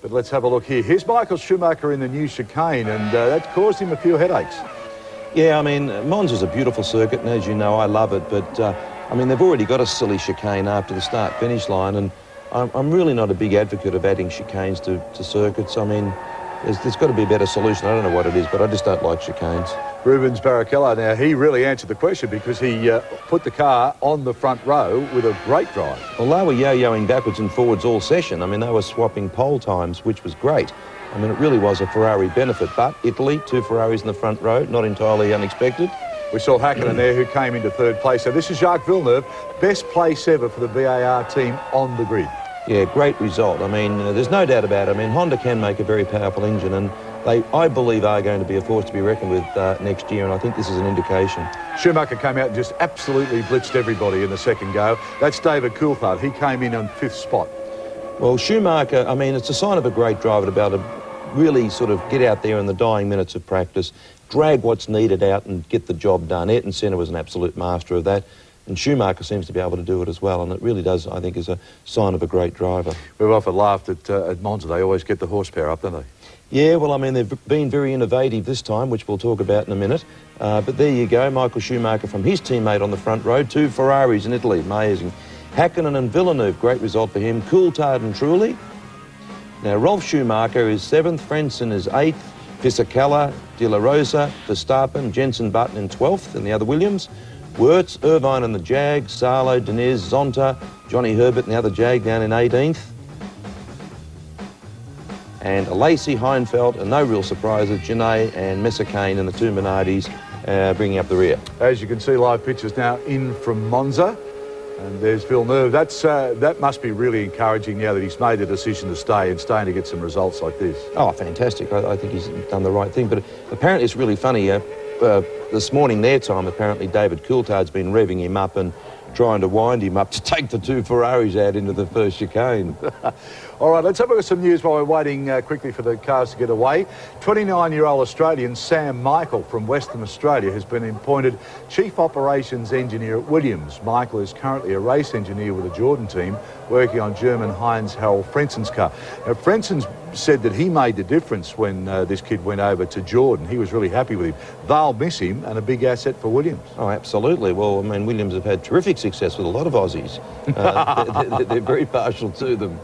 But let's have a look here. Here's Michael Schumacher in the new chicane, and that caused him a few headaches. Yeah, I mean, Monza's a beautiful circuit, and as you know, I love it. But, I mean, they've already got a silly chicane after the start-finish line, and I'm really not a big advocate of adding chicanes to circuits. I mean, there's got to be a better solution. I don't know what it is, but I just don't like chicanes. Rubens Barrichello, now he really answered the question because he put the car on the front row with a great drive. Well, they were yo-yoing backwards and forwards all session. I mean, they were swapping pole times, which was great. I mean, it really was a Ferrari benefit. But Italy, 2 Ferraris in the front row, not entirely unexpected. We saw Hakkinen there, who came into 3rd place. So this is Jacques Villeneuve, best place ever for the VAR team on the grid. Yeah, great result. I mean, there's no doubt about it. I mean, Honda can make a very powerful engine, and they, I believe, are going to be a force to be reckoned with next year, and I think this is an indication. Schumacher came out and just absolutely blitzed everybody in the second go. That's David Coulthard. He came in on 5th spot. Well, Schumacher, I mean, it's a sign of a great driver to be able to really sort of get out there in the dying minutes of practice, drag what's needed out and get the job done. Ayrton Senna was an absolute master of that. And Schumacher seems to be able to do it as well, and it really does, I think, is a sign of a great driver. We've often laughed at Monza. They always get the horsepower up, don't they? Yeah, well, I mean, they've been very innovative this time, which we'll talk about in a minute. But there you go, Michael Schumacher from his teammate on the front row, 2 Ferraris in Italy, amazing. Hakkinen and Villeneuve, great result for him. Coulthard and Trulli. Now, Rolf Schumacher is 7th, Frentzen is 8th, Fisichella, De La Rosa, Verstappen, Jenson Button in 12th, and the other Williams. Wirtz, Irvine and the Jag, Salo, Diniz, Zonta, Johnny Herbert and the other Jag down in 18th. And Lacey, Heinfeld, and no real surprises, Genet and Messicane and the 2 Minardis bringing up the rear. As you can see, live pictures now in from Monza. And there's Villeneuve. That must be really encouraging now that he's made the decision to stay and staying to get some results like this. Oh, fantastic. I think he's done the right thing. But apparently it's really funny. This morning, their time, apparently David Coulthard's been revving him up and trying to wind him up to take the 2 Ferraris out into the first chicane. All right, let's have a look at some news while we're waiting quickly for the cars to get away. 29-year-old Australian Sam Michael from Western Australia has been appointed Chief Operations Engineer at Williams. Michael is currently a race engineer with the Jordan team, working on German Heinz-Harald Frenzen's car. Now, Frenzen's said that he made the difference when this kid went over to Jordan. He was really happy with him. They'll miss him, and a big asset for Williams. Oh, absolutely. Well, I mean, Williams have had terrific success with a lot of Aussies. They're very partial to them.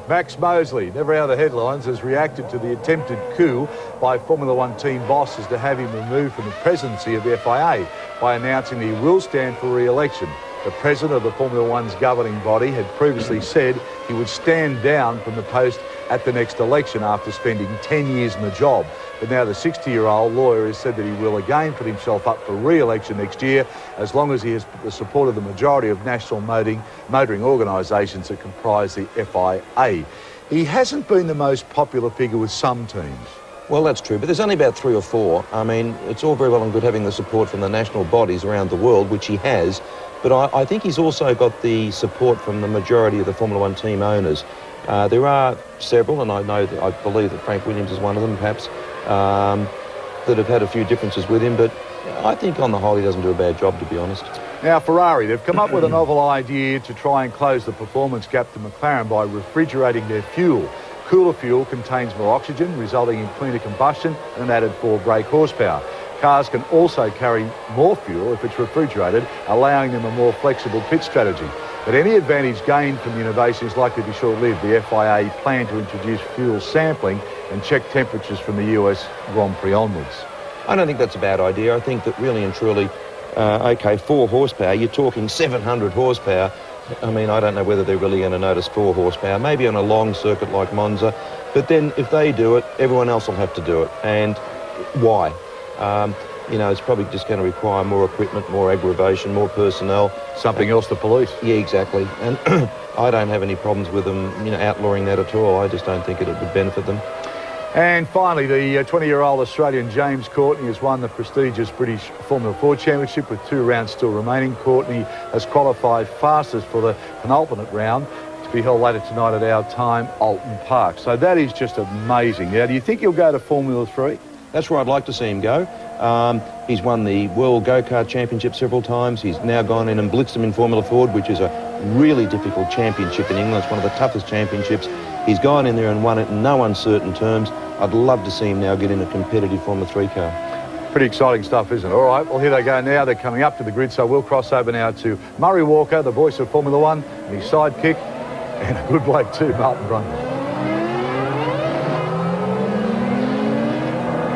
Max Mosley, never out of the headlines, has reacted to the attempted coup by Formula One team bosses to have him removed from the presidency of the FIA by announcing that he will stand for re-election. The president of the Formula One's governing body had previously said he would stand down from the post at the next election after spending 10 years in the job. But now the 60-year-old lawyer has said that he will again put himself up for re-election next year as long as he has the support of the majority of national motoring organisations that comprise the FIA. He hasn't been the most popular figure with some teams. Well, that's true, but there's only about 3 or 4. I mean, it's all very well and good having the support from the national bodies around the world, which he has, but I think he's also got the support from the majority of the Formula One team owners. There are several, and I believe that Frank Williams is one of them, perhaps, that have had a few differences with him, but I think on the whole he doesn't do a bad job, to be honest. Now, Ferrari, they've come up with a novel idea to try and close the performance gap to McLaren by refrigerating their fuel. Cooler fuel contains more oxygen, resulting in cleaner combustion and an added 4 brake horsepower. Cars can also carry more fuel if it's refrigerated, allowing them a more flexible pit strategy. But any advantage gained from the innovation is likely to be short-lived. The FIA plan to introduce fuel sampling and check temperatures from the US Grand Prix onwards. I don't think that's a bad idea. I think that really and truly, OK, 4 horsepower, you're talking 700 horsepower. I mean, I don't know whether they're really going to notice 4 horsepower, maybe on a long circuit like Monza. But then if they do it, everyone else will have to do it. And why? You know, it's probably just going to require more equipment, more aggravation, more personnel. Something else to police. Yeah, exactly. And I don't have any problems with them, you know, outlawing that at all. I just don't think it would benefit them. And finally, the 20-year-old Australian James Courtney has won the prestigious British Formula 4 Championship with 2 rounds still remaining. Courtney has qualified fastest for the penultimate round to be held later tonight at our time, Alton Park. So that is just amazing. Now, do you think he'll go to Formula 3? That's where I'd like to see him go. He's won the World Go-Kart Championship several times. He's now gone in and blitzed them in Formula Ford, which is a really difficult championship in England. It's one of the toughest championships. He's gone in there and won it in no uncertain terms. I'd love to see him now get in a competitive Formula 3 car. Pretty exciting stuff, isn't it? All right, well, here they go now. They're coming up to the grid, so we'll cross over now to Murray Walker, the voice of Formula 1, and his sidekick, and a good bloke too, Martin Brundle.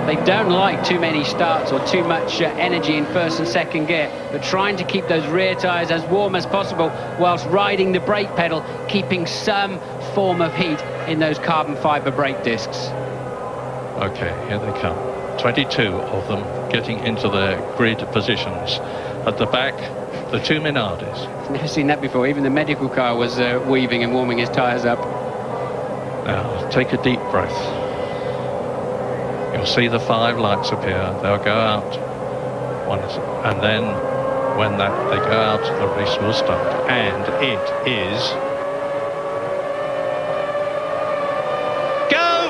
They don't like too many starts or too much energy in first and second gear, but trying to keep those rear tyres as warm as possible whilst riding the brake pedal, keeping some form of heat in those carbon fibre brake discs. Okay, here they come. 22 of them getting into their grid positions. At the back, the two Minardis. Never seen that before. Even the medical car was weaving and warming his tyres up. Now, take a deep breath. You'll see the 5 lights appear. They'll go out once, and then when they go out, the race will start. And it is go.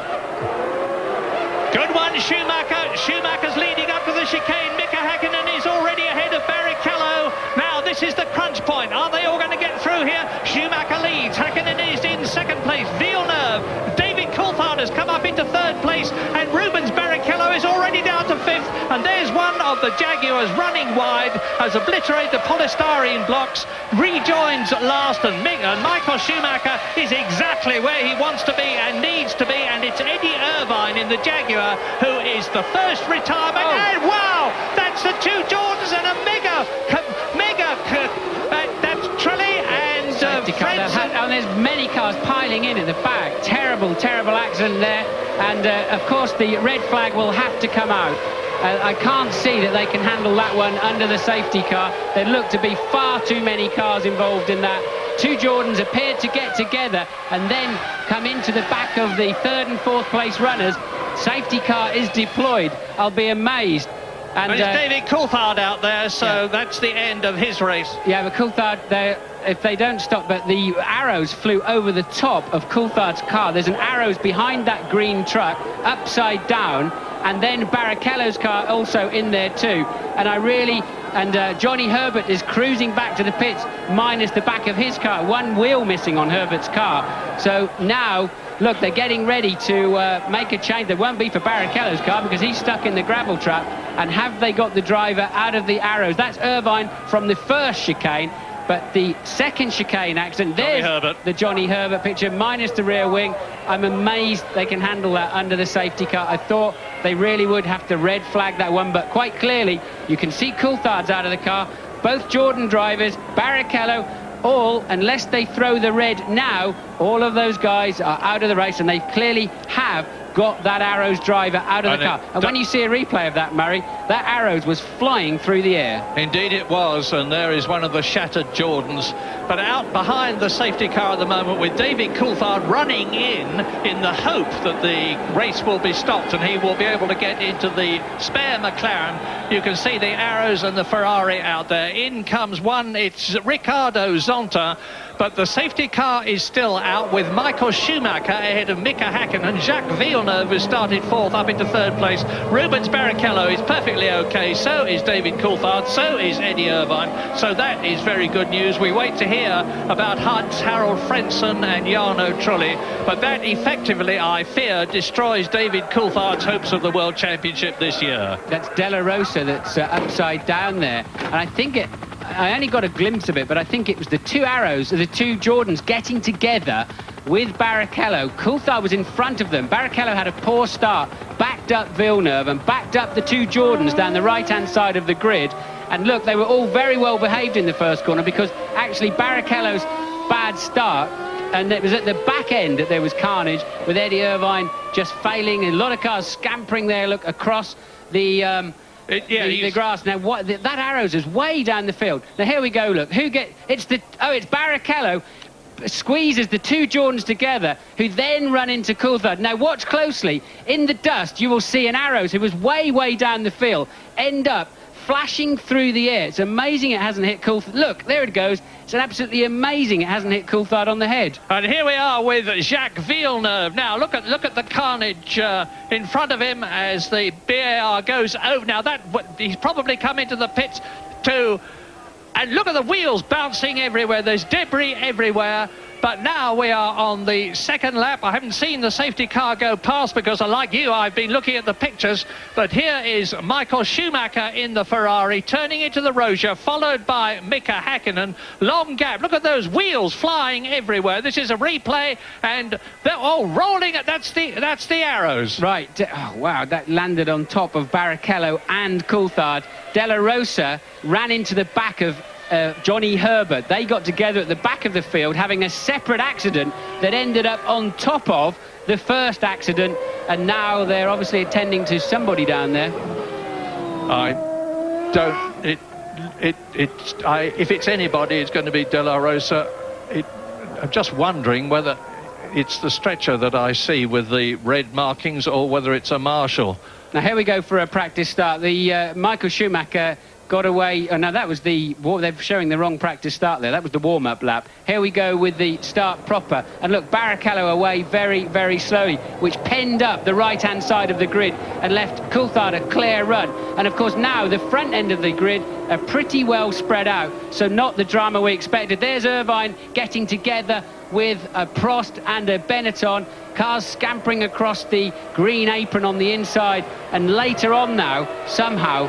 Good one, Schumacher. Schumacher's leading up to the chicane. Mika Häkkinen is already ahead of Barrichello. Now this is the crunch point. Are they all going to get through here? Schumacher leads. Häkkinen is in second place. Villeneuve. David Coulthard has come up into third place, and Rubens Barrichello is already down to fifth. And there's one of the Jaguars running wide, has obliterated the polystyrene blocks, rejoins last, and Michael Schumacher is exactly where he wants to be and needs to be, and it's Eddie Irvine in the Jaguar who is the first retirement. And wow, that's the two Jordans and a that's Trulli and Frentzen. And there's many cars piling in at the back. Terrible accident there. And of course the red flag will have to come out. I can't see that they can handle that one under the safety car. There look to be far too many cars involved in that. Two Jordans appeared to get together and then come into the back of the third and fourth place runners. Safety car is deployed. I'll be amazed. And it's David Coulthard out there, so that's the end of his race. Yeah, but Coulthard, if they don't stop, but the arrows flew over the top of Coulthard's car. There's an arrows behind that green truck, upside down, and then Barrichello's car also in there too. And Johnny Herbert is cruising back to the pits, minus the back of his car. One wheel missing on Herbert's car. So now, look, they're getting ready to make a change. There won't be for Barrichello's car because he's stuck in the gravel trap. And have they got the driver out of the arrows? That's Irvine from the first chicane. But the second chicane accident, there's the Johnny Herbert picture, minus the rear wing. I'm amazed they can handle that under the safety car. I thought they really would have to red flag that one, but quite clearly, you can see Coulthard's out of the car. Both Jordan drivers, Barrichello, all, unless they throw the red now, all of those guys are out of the race, and they clearly have got that Arrows driver out of the car. And when you see a replay of that, Murray, that Arrows was flying through the air. Indeed it was, and there is one of the shattered Jordans. But out behind the safety car at the moment with David Coulthard running in the hope that the race will be stopped and he will be able to get into the spare McLaren. You can see the Arrows and the Ferrari out there. In comes one, it's Ricardo Zonta. But the safety car is still out with Michael Schumacher ahead of Mika Häkkinen. Jacques Villeneuve has started fourth up into third place. Rubens Barrichello is perfectly okay. So is David Coulthard. So is Eddie Irvine. So that is very good news. We wait to hear about Hans-Harald Frentzen and Jarno Trulli. But that effectively, I fear, destroys David Coulthard's hopes of the World Championship this year. That's Della Rosa that's upside down there. And I think I only got a glimpse of it, but I think it was the two Arrows, the two Jordans getting together with Barrichello. Coulthard was in front of them. Barrichello had a poor start, backed up Villeneuve and backed up the two Jordans down the right-hand side of the grid. And look, they were all very well behaved in the first corner because actually Barrichello's bad start, and it was at the back end that there was carnage with Eddie Irvine just failing, and a lot of cars scampering there, look, across the grass. Now that Arrows is way down the field. Now here we go, look, it's Barrichello squeezes the two Jordans together, who then run into Coulthard. Now watch closely, in the dust you will see an Arrows who was way down the field end up flashing through the air. It's amazing it hasn't hit Coulthard. Look, there it goes. It's absolutely amazing it hasn't hit Coulthard on the head. And here we are with Jacques Villeneuve. Now look at the carnage in front of him as the BAR goes over. Now he's probably come into the pits to And look at the wheels bouncing everywhere. There's debris everywhere. But now we are on the second lap. I haven't seen the safety car go past because, like you, I've been looking at the pictures. But here is Michael Schumacher in the Ferrari, turning into the Roja, followed by Mika Häkkinen. Long gap. Look at those wheels flying everywhere. This is a replay, and they're all rolling. That's the arrows. Right. Oh, wow, that landed on top of Barrichello and Coulthard. Della Rosa ran into the back of Johnny Herbert. They got together at the back of the field, having a separate accident that ended up on top of the first accident, and now they're obviously attending to somebody down there. If it's anybody, it's going to be Della Rosa. I'm just wondering whether it's the stretcher that I see with the red markings or whether it's a marshal. Now here we go for a practice start. The Michael Schumacher got away. Oh, no, that was they're showing the wrong practice start there. That was the warm-up lap. Here we go with the start proper. And look, Barrichello away very, very slowly, which penned up the right-hand side of the grid and left Coulthard a clear run. And, of course, now the front end of the grid are pretty well spread out, so not the drama we expected. There's Irvine getting together with a Prost and a Benetton. Cars scampering across the green apron on the inside. And later on now, somehow,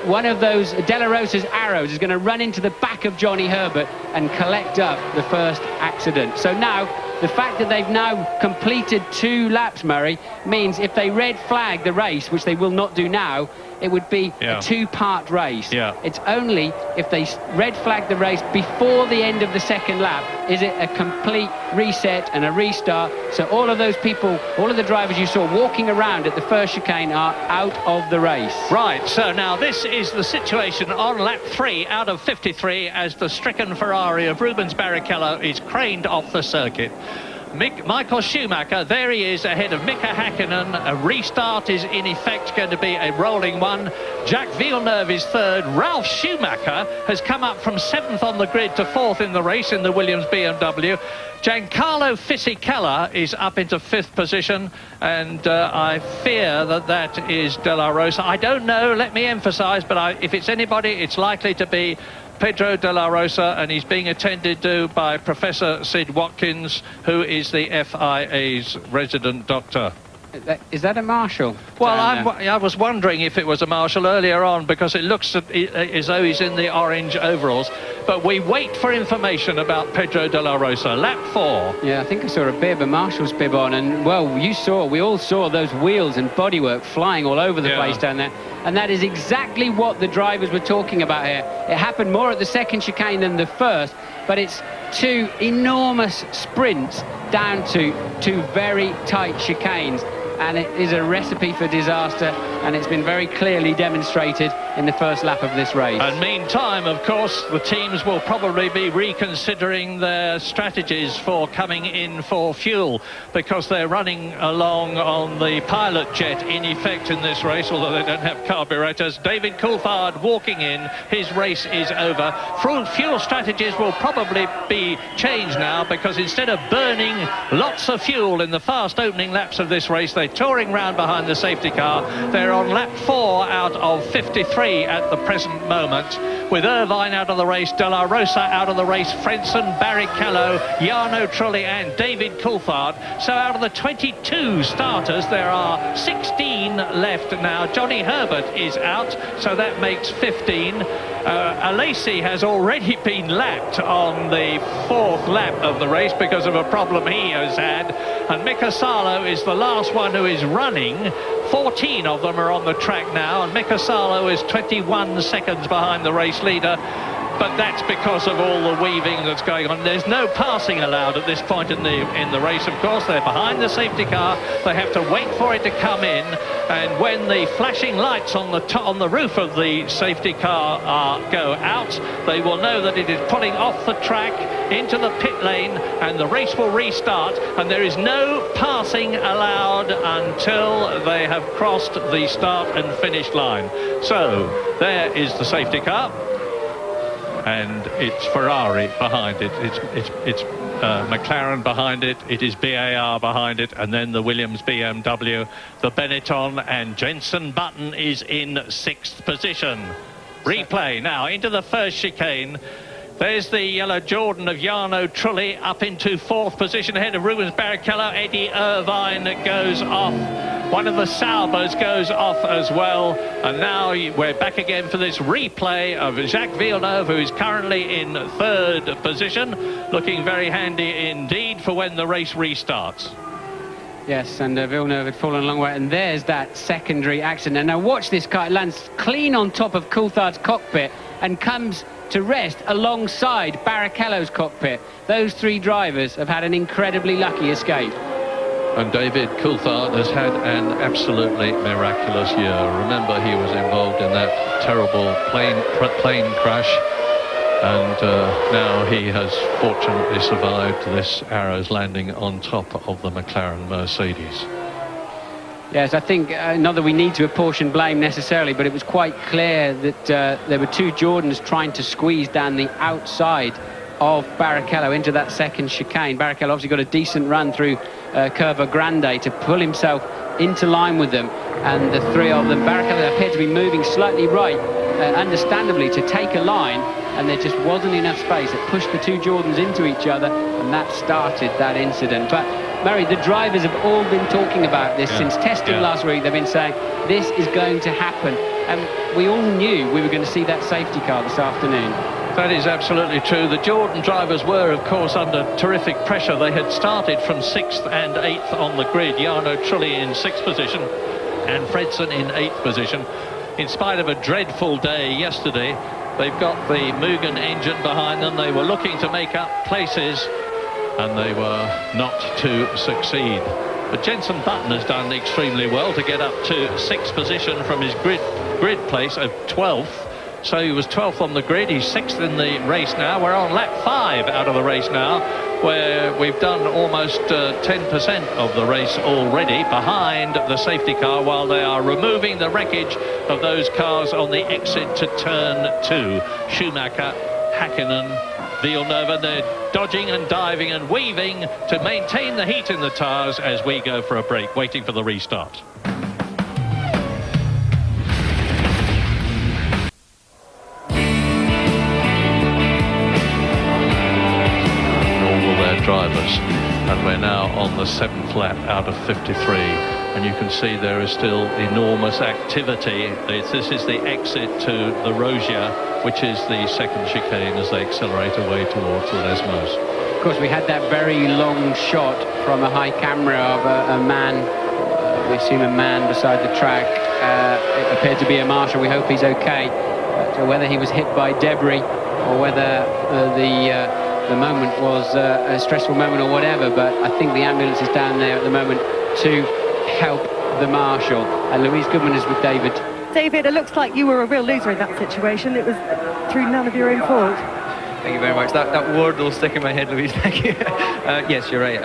one of those Della Rosa's arrows is going to run into the back of Johnny Herbert and collect up the first accident. So now, the fact that they've now completed 2 laps, Murray, means if they red flag the race, which they will not do now, it would be a 2-part race. It's only if they red flag the race before the end of the second lap is it a complete reset and a restart. So all of those people, all of the drivers you saw walking around at the first chicane are out of the race. Right, so now this is the situation on lap 3 out of 53 as the stricken Ferrari of Rubens Barrichello is craned off the circuit. Michael Schumacher, there he is ahead of Mika Häkkinen. A restart is in effect going to be a rolling one. Jacques Villeneuve is third. Ralf Schumacher has come up from 7th on the grid to 4th in the race in the Williams BMW. Giancarlo Fisichella is up into 5th position, and I fear that is Della Rosa. I don't know, let me emphasise, but if it's anybody, it's likely to be Pedro Della Rosa, and he's being attended to by Professor Sid Watkins, who is the FIA's resident doctor. Is that a marshal? Well, I was wondering if it was a marshal earlier on, because it looks as though he's in the orange overalls. But we wait for information about Pedro Della Rosa. Lap 4. Yeah, I think I saw a bit of a marshal's bib on, and well, we all saw those wheels and bodywork flying all over the place down there. And that is exactly what the drivers were talking about here. It happened more at the second chicane than the first, but it's 2 enormous sprints down to 2 very tight chicanes. And it is a recipe for disaster, and it's been very clearly demonstrated in the first lap of this race. And meantime, of course, the teams will probably be reconsidering their strategies for coming in for fuel, because they're running along on the pilot jet in effect in this race, although they don't have carburetors. David Coulthard walking in, his race is over. Fuel strategies will probably be changed now, because instead of burning lots of fuel in the fast opening laps of this race, they're touring round behind the safety car. They're on lap 4 out of 53 at the present moment, with Irvine out of the race, Della Rosa out of the race, Frentzen, Barrichello, Jarno Trulli and David Coulthard. So out of the 22 starters, there are 16 left now. Johnny Herbert is out, so that makes 15. Alesi has already been lapped on the 4th lap of the race because of a problem he has had, and Mika Salo is the last one who is running. 14 of them are on the track now, and Mika Salo is 21 seconds behind the race leader. But that's because of all the weaving that's going on. There's no passing allowed at this point in the race, of course. They're behind the safety car. They have to wait for it to come in. And when the flashing lights on the roof of the safety car go out, they will know that it is pulling off the track into the pit lane, and the race will restart. And there is no passing allowed until they have crossed the start and finish line. So there is the safety car. And it's Ferrari behind it, it's McLaren behind it, it is BAR behind it, and then the Williams BMW, the Benetton, and Jenson Button is in 6th position. Replay now into the first chicane. There's the yellow Jordan of Jarno Trulli up into 4th position ahead of Rubens Barrichello. Eddie Irvine goes off. One of the Saubers goes off as well. And now we're back again for this replay of Jacques Villeneuve, who is currently in 3rd position. Looking very handy indeed for when the race restarts. Yes, and Villeneuve had fallen a long way, and there's that secondary accident. And now watch this car. It lands clean on top of Coulthard's cockpit and comes to rest alongside Barrichello's cockpit. Those 3 drivers have had an incredibly lucky escape. And David Coulthard has had an absolutely miraculous year. Remember, he was involved in that terrible plane crash, and now he has fortunately survived this Arrows landing on top of the McLaren Mercedes. Yes, I think not that we need to apportion blame necessarily, but it was quite clear that there were 2 Jordans trying to squeeze down the outside of Barrichello into that second chicane. Barrichello obviously got a decent run through Curva Grande to pull himself into line with them, and the 3 of them, Barrichello appeared to be moving slightly right, understandably, to take a line, and there just wasn't enough space. It pushed the 2 Jordans into each other, and that started that incident. But Murray, the drivers have all been talking about this since testing last week. They've been saying this is going to happen, and we all knew we were going to see that safety car this afternoon. That is absolutely true. The Jordan drivers were, of course, under terrific pressure. They had started from 6th and 8th on the grid. Jarno Trulli in 6th position and Fredson in 8th position. In spite of a dreadful day yesterday, they've got the Mugen engine behind them. They were looking to make up places, and they were not to succeed. But Jenson Button has done extremely well to get up to 6th position from his grid place of 12th. So he was 12th on the grid. He's 6th in the race now. We're on lap 5 out of the race now, where we've done almost 10% of the race already behind the safety car, while they are removing the wreckage of those cars on the exit to turn 2. Schumacher, Hakkinen, Villeneuve, they're dodging and diving and weaving to maintain the heat in the tyres as we go for a break, waiting for the restart. Drivers, and we're now on the 7th lap out of 53, and you can see there is still enormous activity. This is the exit to the Rogia, which is the second chicane as they accelerate away towards Lesmos. Of course, we had that very long shot from a high camera of a man, we assume a man beside the track. It appeared to be a marshal. We hope he's okay. So whether he was hit by debris or whether the moment was a stressful moment or whatever, but I think the ambulance is down there at the moment to help the marshal. And Louise Goodman is with David. David, it looks like you were a real loser in that situation. It was through none of your own fault. Thank you very much. That word will stick in my head, Louise. Thank you. Yes, you're right.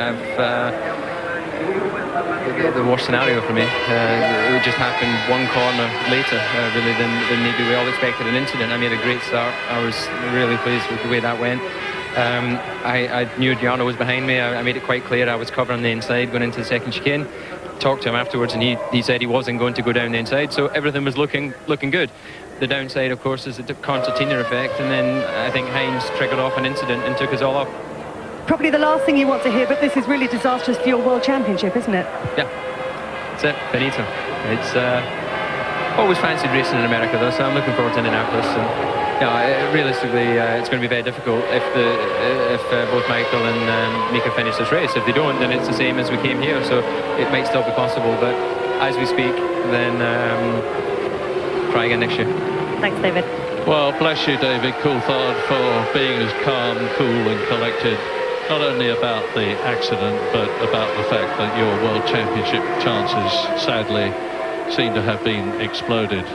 The worst scenario for me. It just happened one corner later, really, than maybe we all expected an incident. I made a great start. I was really pleased with the way that went. I knew Jarno was behind me. I made it quite clear I was covering the inside going into the second chicane. Talked to him afterwards, and he said he wasn't going to go down the inside, so everything was looking good. The downside, of course, is the concertina effect, and then I think Heinz triggered off an incident and took us all up. Probably the last thing you want to hear, but this is really disastrous for your World Championship, isn't it? Yeah, that's it, finito. It's always fancied racing in America, though, so I'm looking forward to Indianapolis. And, realistically, it's going to be very difficult if both Michael and Mika finish this race. If they don't, then it's the same as we came here, so it might still be possible. But as we speak, then try again next year. Thanks, David. Well, bless you, David Coulthard, for being as calm, cool and collected, not only about the accident, but about the fact that your World Championship chances, sadly, seem to have been exploded.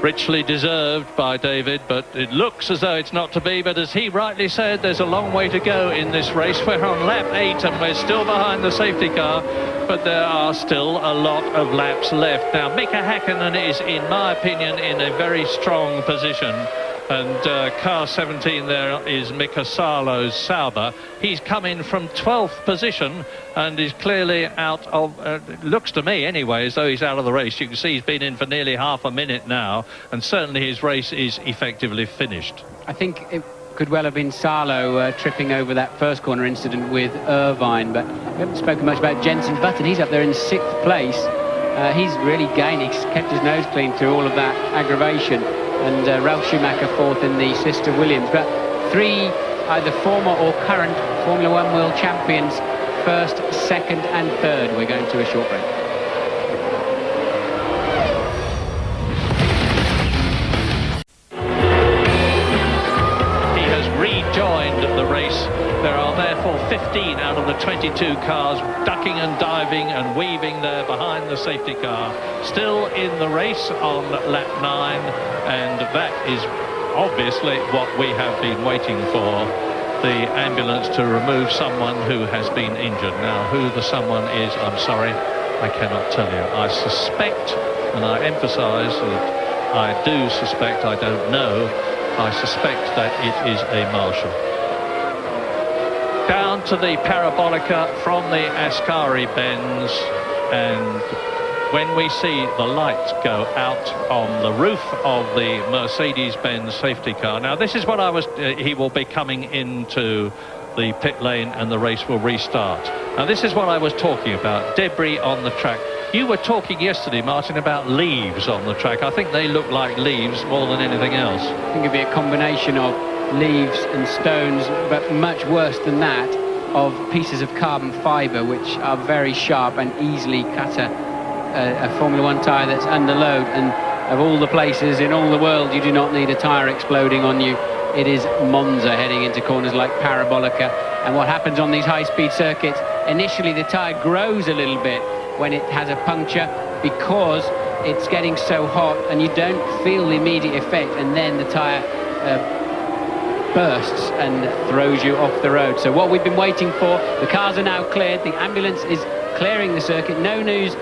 Richly deserved by David, but it looks as though it's not to be. But as he rightly said, there's a long way to go in this race. We're on lap 8 and we're still behind the safety car, but there are still a lot of laps left. Now, Mika Hakkinen is, in my opinion, in a very strong position. And car 17 there is Mika Salo's Sauber. He's come in from 12th position and is clearly out of, looks to me anyway, as though he's out of the race. You can see he's been in for nearly half a minute now, and certainly his race is effectively finished. I think it could well have been Salo tripping over that first corner incident with Irvine, but we haven't spoken much about Jenson Button. He's up there in 6th place. He's really gained. He's kept his nose clean through all of that aggravation. And Ralf Schumacher 4th in the Sister Williams. But 3 either former or current Formula One world champions, 1st, 2nd and 3rd. We're going to a short break. He has rejoined the race. There are therefore 15 out of the 22 cars ducking and diving and weaving there behind the safety car. Still in the race on lap 9, and that is obviously what we have been waiting for. The ambulance to remove someone who has been injured. Now, who the someone is, I'm sorry, I cannot tell you. I suspect, and I emphasise that I do suspect, I don't know, I suspect that it is a marshal. Down to the parabolica from the Ascari bends, and when we see the light go out on the roof of the Mercedes-Benz safety car. Now, this is what I was, he will be coming into the pit lane and the race will restart. Now, this is what I was talking about, debris on the track. You were talking yesterday, Martin, about leaves on the track. I think they look like leaves more than anything else. I think it'd be a combination of leaves and stones, but much worse than that, of pieces of carbon fibre which are very sharp and easily cut a Formula One tyre that's under load. And of all the places in all the world you do not need a tyre exploding on you, it is Monza, heading into corners like Parabolica. And what happens on these high-speed circuits, initially the tyre grows a little bit when it has a puncture because it's getting so hot and you don't feel the immediate effect, and then the tyre bursts and throws you off the road. So what we've been waiting for, the cars are now cleared, the ambulance is clearing the circuit. No news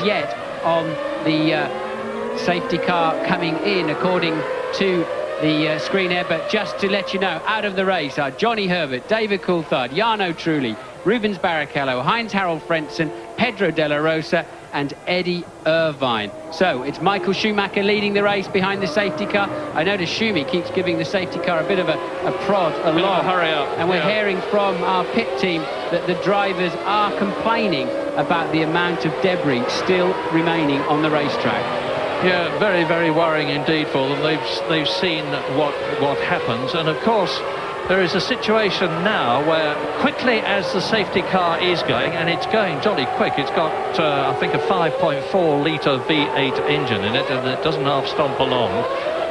yet on the safety car coming in according to the screen here, but just to let you know, out of the race are Johnny Herbert, David Coulthard, Jarno Trulli, Rubens Barrichello, Heinz-Harald Frentzen, Pedro De La Rosa and Eddie Irvine. So it's Michael Schumacher leading the race behind the safety car. I notice Schumi keeps giving the safety car a bit of a prod along. Hurry up. And we're hearing from our pit team that the drivers are complaining about the amount of debris still remaining on the racetrack. Yeah, very, very worrying indeed for them. They've seen what happens, and of course there is a situation now where quickly as the safety car is going, and it's going jolly quick, it's got I think a 5.4 litre V8 engine in it, and it doesn't half stomp along,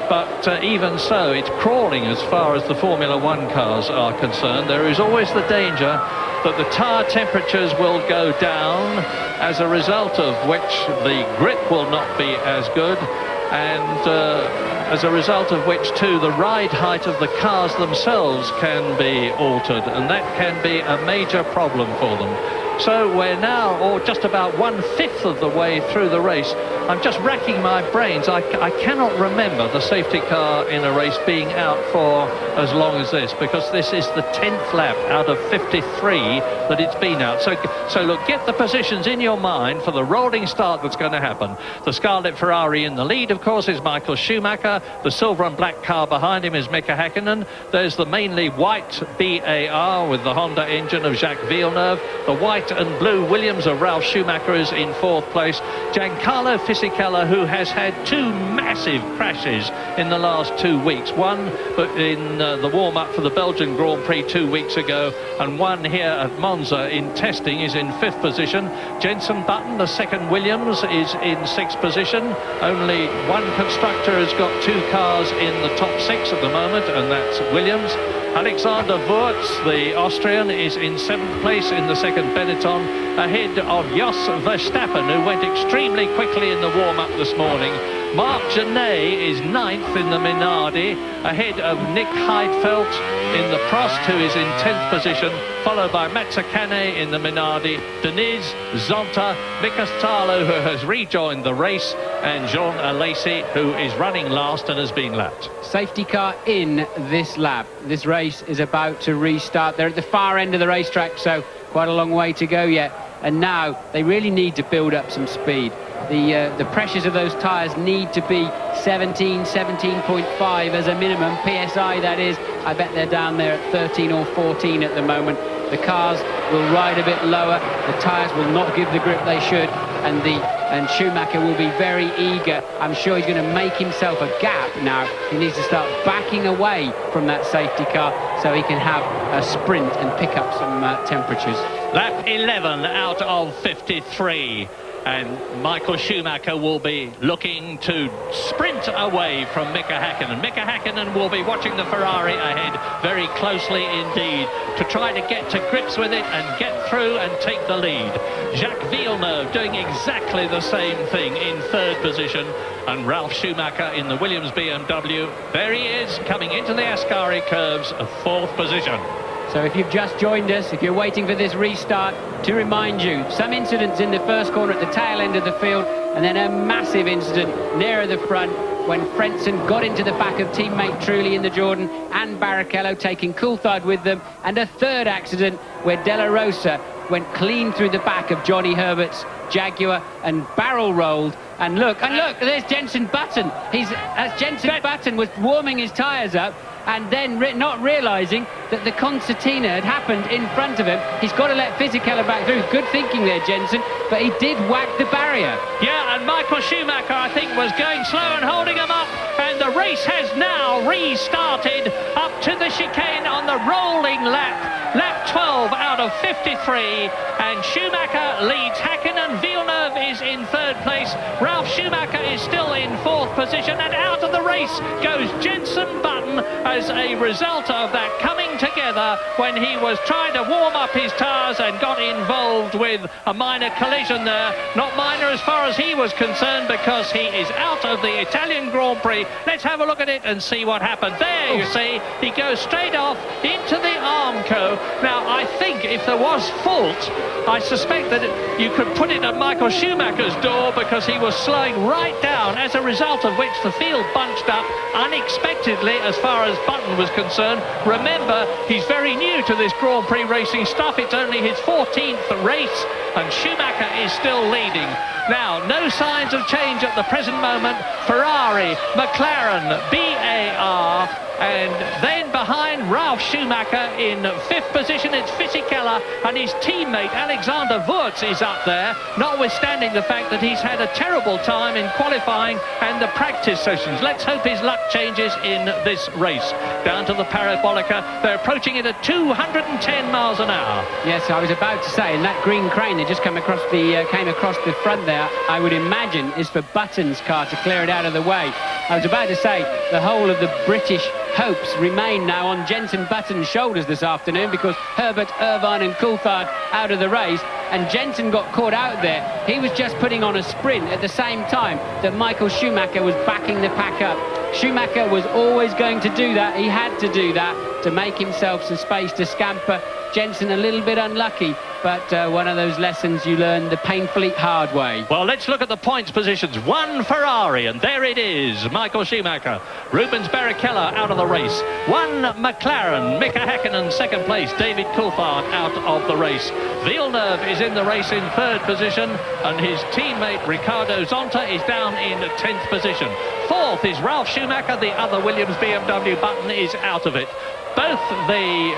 but even so it's crawling as far as the Formula One cars are concerned. There is always the danger that the tyre temperatures will go down, as a result of which the grip will not be as good, and as a result of which too the ride height of the cars themselves can be altered, and that can be a major problem for them. So we're now, or just about 1/5 of the way through the race. I'm just racking my brains. I cannot remember the safety car in a race being out for as long as this, because this is the 10th lap out of 53 that it's been out. So look, get the positions in your mind for the rolling start that's going to happen. The Scarlet Ferrari in the lead, of course, is Michael Schumacher. The silver and black car behind him is Mika Häkkinen. There's the mainly white BAR with the Honda engine of Jacques Villeneuve. The white and blue Williams of Ralf Schumacher is in 4th place. Giancarlo Fisichella, who has had 2 massive crashes in the last 2 weeks, one but in the warm-up for the Belgian Grand Prix 2 weeks ago, and one here at Monza in testing, is in 5th position. Jenson Button, the second Williams, is in 6th position. Only one constructor has got 2 cars in the top 6 at the moment, and that's Williams. Alexander Wurz, the Austrian, is in 7th place in the second Benetton, ahead of Jos Verstappen, who went extremely quickly in the warm-up this morning. Mark Genet is 9th in the Minardi, ahead of Nick Heidfeld in the Prost, who is in 10th position, followed by Mazzacane in the Minardi, Deniz, Zonta, Mika Stalo, who has rejoined the race, and Jean Alesi, who is running last and has been lapped. Safety car in this lap. This race is about to restart. They're at the far end of the racetrack, so quite a long way to go yet. And now they really need to build up some speed. The pressures of those tyres need to be 17.5 as a minimum, PSI that is. I bet they're down there at 13 or 14 at the moment. The cars will ride a bit lower, the tyres will not give the grip they should, and Schumacher will be very eager. I'm sure he's going to make himself a gap now. He needs to start backing away from that safety car so he can have a sprint and pick up some temperatures. Lap 11 out of 53. And Michael Schumacher will be looking to sprint away from Mika Häkkinen. Mika Häkkinen will be watching the Ferrari ahead very closely indeed to try to get to grips with it and get through and take the lead. Jacques Villeneuve doing exactly the same thing in 3rd position, and Ralf Schumacher in the Williams BMW. There he is, coming into the Ascari curves, 4th position. So if you've just joined us, if you're waiting for this restart, to remind you, some incidents in the first corner at the tail end of the field, and then a massive incident nearer the front when Frentzen got into the back of teammate Trulli in the Jordan and Barrichello, taking Coulthard with them, and a third accident where Della Rosa went clean through the back of Johnny Herbert's Jaguar and barrel rolled. And look, there's Jenson Button. Jenson Button was warming his tyres up, and then not realising that the concertina had happened in front of him. He's got to let Fisichella back through. Good thinking there, Jenson, but he did whack the barrier. Yeah, and Michael Schumacher, I think, was going slow and holding him up, and the race has now restarted up to the chicane on the rolling lap. Lap 12 out of 53, and Schumacher leads Häkkinen. Villeneuve is in 3rd place. Ralf Schumacher is still in 4th position, and out of the race goes Jenson Button as a result of that coming together when he was trying to warm up his tyres and got involved with a minor collision there. Not minor as far as he was concerned, because he is out of the Italian Grand Prix. Let's have a look at it and see what happened. There you see, he goes straight off into the Armco. Now, I think if there was fault, I suspect that you could put it at Michael Schumacher's door, because he was slowing right down, as a result of which the field bunched up unexpectedly as far as Button was concerned. Remember, he's very new to this Grand Prix racing stuff. It's only his 14th race, and Schumacher is still leading. Now, no signs of change at the present moment. Ferrari, McLaren, BAR, and then behind Ralf Schumacher in 5th position, it's Fisichella, and his teammate Alexander Wurz is up there, notwithstanding the fact that he's had a terrible time in qualifying and the practice sessions. Let's hope his luck changes in this race. Down to the Parabolica, they're approaching it at 210 miles an hour. Yes, I was about to say, and that green crane that just came across the front there, I would imagine is for Button's car to clear it out of the way. I was about to say, the whole of the British hopes remain now on Jenson Button's shoulders this afternoon, because Herbert, Irvine and Coulthard out of the race, and Jenson got caught out there. He was just putting on a sprint at the same time that Michael Schumacher was backing the pack up. Schumacher was always going to do that. He had to do that to make himself some space to scamper. Jenson a little bit unlucky, but one of those lessons you learn the painfully hard way. Well, let's look at the points positions. 1 Ferrari, and there it is, Michael Schumacher. Rubens Barrichello out of the race. 1 McLaren, Mika Häkkinen 2nd place. David Coulthard out of the race. Villeneuve is in the race in 3rd position, and his teammate Ricardo Zonta is down in 10th position. 4th is Ralf Schumacher. The other Williams BMW Button is out of it. Both the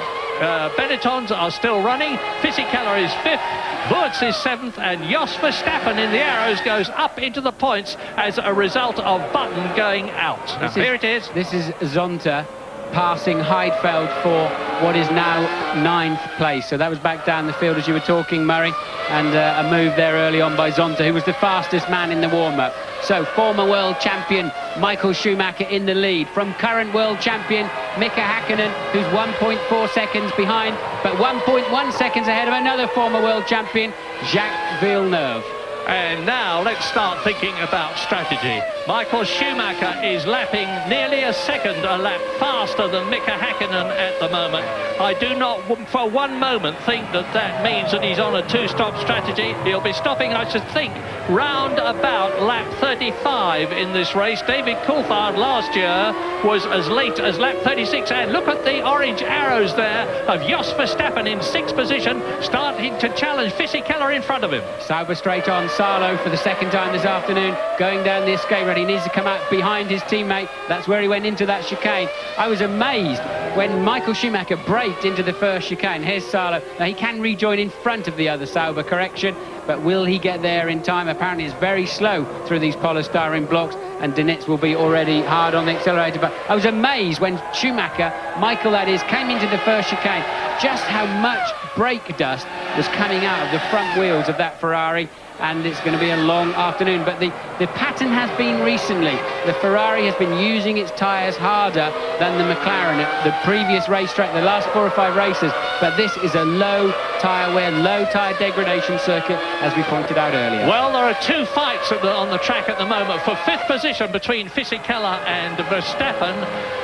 Benettons are still running. Fisichella is 5th, Wurz is 7th, and Jos Verstappen in the arrows goes up into the points as a result of Button going out. Now, here it is. This is Zonta passing Heidfeld for what is now 9th place. So that was back down the field as you were talking, Murray, and a move there early on by Zonta, who was the fastest man in the warm-up. So former world champion Michael Schumacher in the lead from current world champion Mika Häkkinen, who's 1.4 seconds behind, but 1.1 seconds ahead of another former world champion, Jacques Villeneuve. And now let's start thinking about strategy. Michael Schumacher is lapping nearly a second a lap faster than Mika Häkkinen at the moment. I do not for one moment think that that means that he's on a two-stop strategy. He'll be stopping, I should think, round about lap 35 in this race. David Coulthard last year was as late as lap 36, and look at the orange arrows there of Jos Verstappen in 6th position, starting to challenge Fisichella in front of him. Sauber straight on. Salo for the second time this afternoon, going down the escape road. He needs to come out behind his teammate. That's where he went into that chicane. I was amazed when Michael Schumacher braked into the first chicane. Here's Salo. Now he can rejoin in front of the other Sauber, correction, but will he get there in time? Apparently it's very slow through these polystyrene blocks, and Dinitz will be already hard on the accelerator. But I was amazed when Schumacher, Michael that is, came into the first chicane, just how much brake dust was coming out of the front wheels of that Ferrari. And it's going to be a long afternoon. But the pattern has been recently, the Ferrari has been using its tyres harder than the McLaren at the previous racetrack, the last 4 or 5 races. But this is a low tyre wear, low tyre degradation circuit, as we pointed out earlier. Well, there are 2 fights on the track at the moment for 5th position between Fisichella and Verstappen,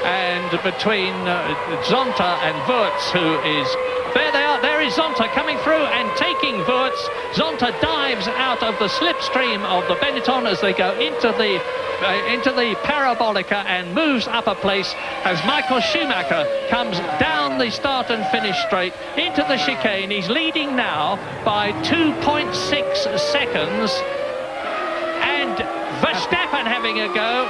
and between Zonta and Wurz, who is... There they are, there is Zonta coming through and taking Wurz. Zonta dives out of the slipstream of the Benetton as they go into the Parabolica and moves up a place as Michael Schumacher comes down the start and finish straight into the chicane. He's leading now by 2.6 seconds, and Verstappen having a go.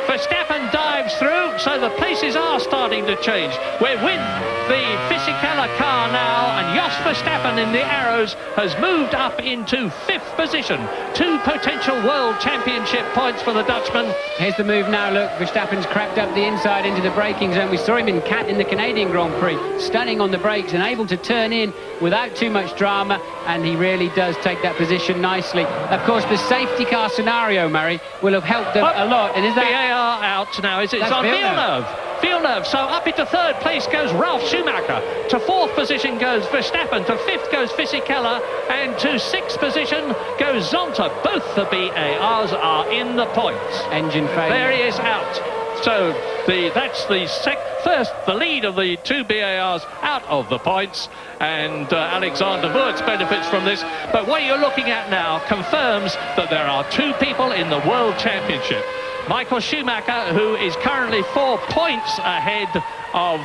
Verstappen dives through, so the places are starting to change. We're with the Fisichella car now, and Jos Verstappen in the arrows has moved up into 5th position. 2 potential World Championship points for the Dutchman. Here's the move now, look, Verstappen's crept up the inside into the braking zone. We saw him in the Canadian Grand Prix, stunning on the brakes and able to turn in without too much drama, and he really does take that position nicely. Of course, the safety car scenario, Murray, will have helped them a lot, and is that... out now, is it? It's on Villeneuve. So up into 3rd place goes Ralf Schumacher. To 4th position goes Verstappen. To 5th goes Fisichella. And to 6th position goes Zonta. Both the BARs are in the points. Engine failure. There he is out. So that's the lead of the 2 BARs out of the points, and Alexander Wurz benefits from this. But what you're looking at now confirms that there are 2 people in the World Championship. Michael Schumacher, who is currently 4 points ahead of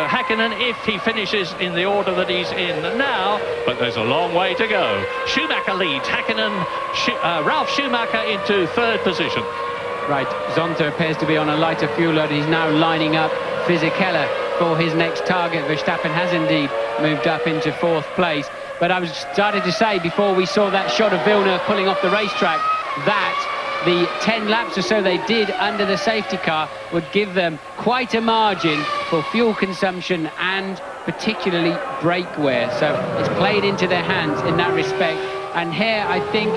Häkkinen if he finishes in the order that he's in now, but there's a long way to go. Schumacher leads Häkkinen, Ralf Schumacher into 3rd position. Right, Zonta appears to be on a lighter fuel load. He's now lining up Fisichella for his next target. Verstappen has indeed moved up into 4th place. But I was started to say before we saw that shot of Villeneuve pulling off the racetrack that the 10 laps or so they did under the safety car would give them quite a margin for fuel consumption and particularly brake wear. So it's played into their hands in that respect. And here I think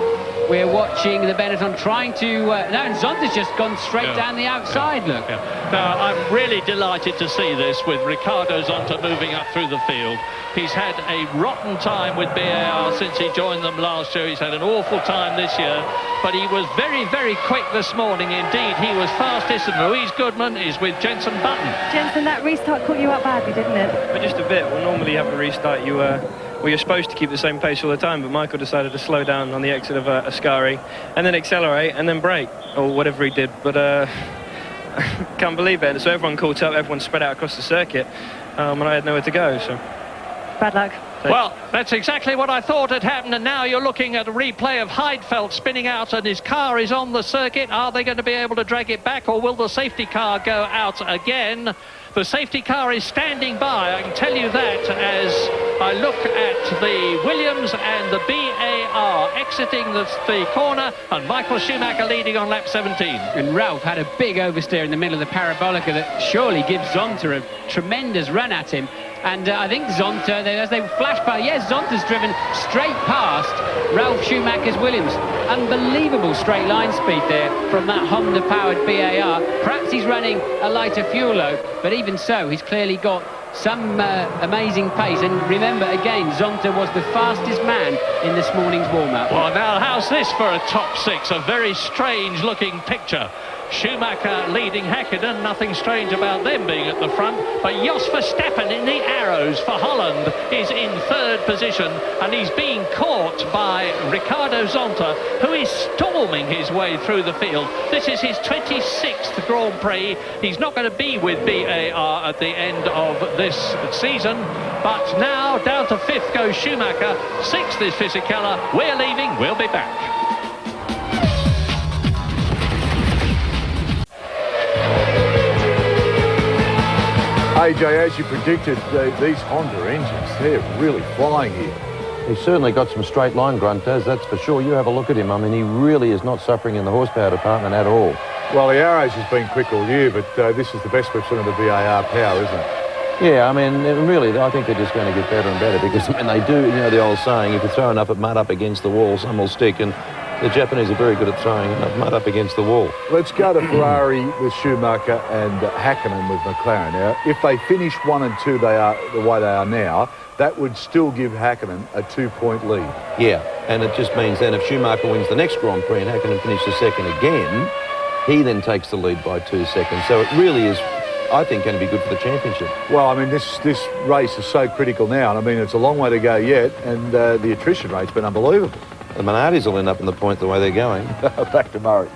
we're watching the Benetton trying to... and Zonta's just gone straight down the outside, look. Now, I'm really delighted to see this with Ricardo Zonta moving up through the field. He's had a rotten time with BAR since he joined them last year. He's had an awful time this year, but he was very, very quick this morning. Indeed, he was fastest, and Louise Goodman is with Jenson Button. Jenson, that restart caught you up badly, didn't it? But just a bit. Well, normally you have a restart, you're supposed to keep the same pace all the time, but Michael decided to slow down on the exit of Ascari and then accelerate and then brake, or whatever he did. But can't believe it. So everyone caught up, everyone spread out across the circuit, and I had nowhere to go. So bad luck. Well, that's exactly what I thought had happened, and now you're looking at a replay of Heidfeld spinning out, and his car is on the circuit. Are they going to be able to drag it back, or will the safety car go out again? The safety car is standing by, I can tell you that, as I look at the Williams and the BAR exiting the corner, and Michael Schumacher leading on lap 17. And Ralph had a big oversteer in the middle of the Parabolica that surely gives Zonta a tremendous run at him. And I think Zonta, as they flash by, yes, Zonta's driven straight past Ralf Schumacher's Williams. Unbelievable straight line speed there from that Honda-powered BAR. Perhaps he's running a lighter fuel load, but even so, he's clearly got some amazing pace. And remember, again, Zonta was the fastest man in this morning's warm-up. Well, now, how's this for a top six? A very strange-looking picture. Schumacher leading Häkkinen, nothing strange about them being at the front, but Jos Verstappen in the arrows for Holland is in third position, and he's being caught by Ricardo Zonta, who is storming his way through the field. This is his 26th Grand Prix. He's not going to be with BAR at the end of this season, but now down to fifth goes Schumacher, sixth is Fisichella. We're leaving, we'll be back. AJ, as you predicted, these Honda engines, they're really flying here. He's certainly got some straight line grunt, does, that's for sure. You have a look at him. I mean, he really is not suffering in the horsepower department at all. Well, the Arrows has been quick all year, but this is the best we've seen of the VAR power, isn't it? Yeah, I mean, really, I think they're just going to get better and better because, I mean, they do, you know, the old saying, if you throw enough mud up against the wall, some will stick, and the Japanese are very good at throwing enough mud up against the wall. Let's go to Ferrari with Schumacher and Häkkinen with McLaren. Now, if they finish 1 and 2 they are the way they are now, that would still give Häkkinen a 2-point lead. Yeah, and it just means then if Schumacher wins the next Grand Prix and Häkkinen finishes second again, he then takes the lead by 2 seconds. So it really is, I think, going to be good for the championship. Well, I mean, this race is so critical now, and I mean, it's a long way to go yet, and the attrition rate's been unbelievable. The Minardis will end up in the point the way they're going. Back to Murray.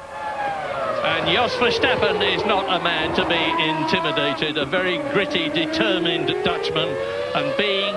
And Jos Verstappen is not a man to be intimidated, a very gritty, determined Dutchman, and being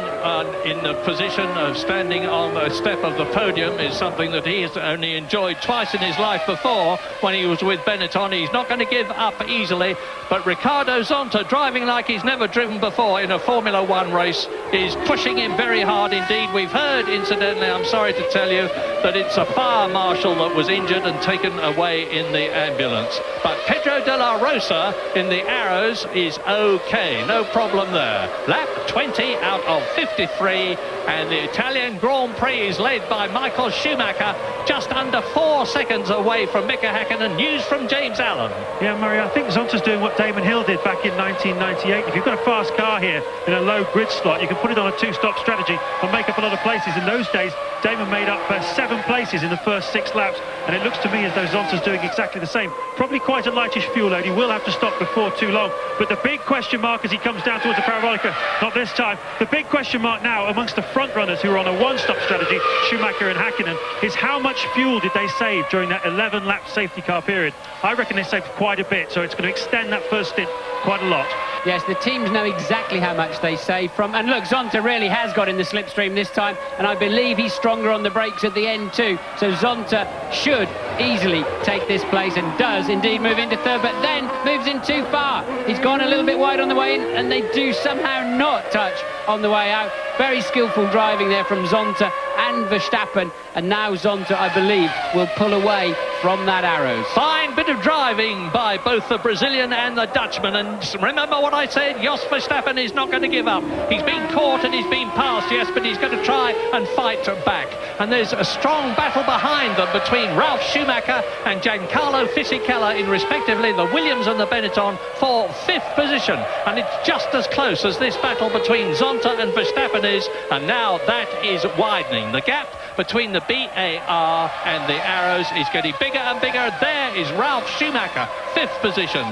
in the position of standing on the step of the podium is something that he has only enjoyed twice in his life before when he was with Benetton. He's not going to give up easily, but Ricardo Zonta, driving like he's never driven before in a Formula One race, is pushing him very hard indeed. We've heard, incidentally, I'm sorry to tell you, that it's a fire marshal that was injured and taken away in the ambulance. But Pedro de la Rosa in the Arrows is okay, no problem there. Lap 20 out of 53, and the Italian Grand Prix is led by Michael Schumacher, just under 4 seconds away from Mika Häkkinen. News from James Allen. Yeah, Murray, I think Zonta's doing what Damon Hill did back in 1998. If you've got a fast car here in a low grid slot, you can put it on a two-stop strategy and make up a lot of places. In those days, Damon made up 7 places in the first 6 laps, and it looks to me as though Zonta's doing exactly the same. Probably quite a lightish fuel load. He will have to stop before too long, but the big question mark as he comes down towards the Parabolica, not this time, the big question mark now amongst the front runners who are on a one-stop strategy, Schumacher and Häkkinen, is how much fuel did they save during that 11-lap safety car period? I reckon they saved quite a bit, so it's going to extend that first stint quite a lot. Yes, the teams know exactly how much they save from, and look, Zonta really has got in the slipstream this time, and I believe he's stronger on the brakes at the end too, so Zonta should easily take this place and does indeed move into third, but then moves in too far. He's gone a little bit wide on the way in, and they do somehow not touch on the way out. Very skillful driving there from Zonta and Verstappen, and now Zonta, I believe, will pull away from that Arrows. Fine bit of driving by both the Brazilian and the Dutchman, and remember what I said, Jos Verstappen is not going to give up. He's been caught and he's been passed, yes, but he's going to try and fight back. And there's a strong battle behind them between Ralf Schumacher and Giancarlo Fisichella in respectively the Williams and the Benetton for 5th position, and it's just as close as this battle between Zonta and Verstappen is, and now that is widening. The gap between the BAR and the Arrows is getting bigger and bigger. There is Ralf Schumacher, 5th position.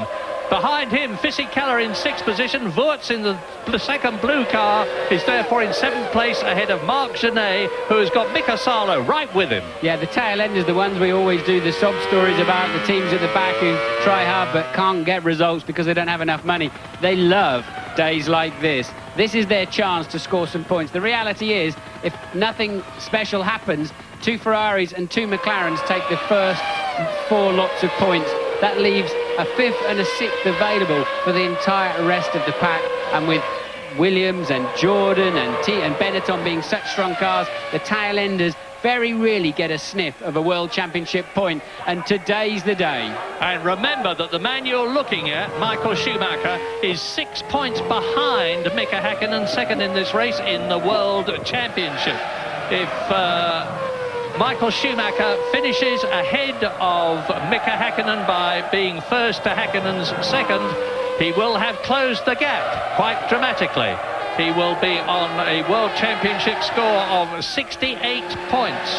Behind him, Fisichella in 6th position. Wurtz in the second blue car is therefore in 7th place ahead of Marc Genet, who has got Mika Salo right with him. Yeah, the tail enders, the ones we always do the sob stories about, the teams at the back who try hard but can't get results because they don't have enough money. They love days like this. This is their chance to score some points. The reality is, if nothing special happens, 2 Ferraris and 2 McLarens take the first 4 lots of points. That leaves a 5th and a 6th available for the entire rest of the pack, and with Williams and Jordan and Benetton being such strong cars, the tail enders very rarely get a sniff of a World Championship point, and today's the day. And remember that the man you're looking at, Michael Schumacher, is 6 points behind Mika Häkkinen, second in this race in the World Championship. If Michael Schumacher finishes ahead of Mika Häkkinen by being first to Häkkinen's second, he will have closed the gap quite dramatically. He will be on a World Championship score of 68 points.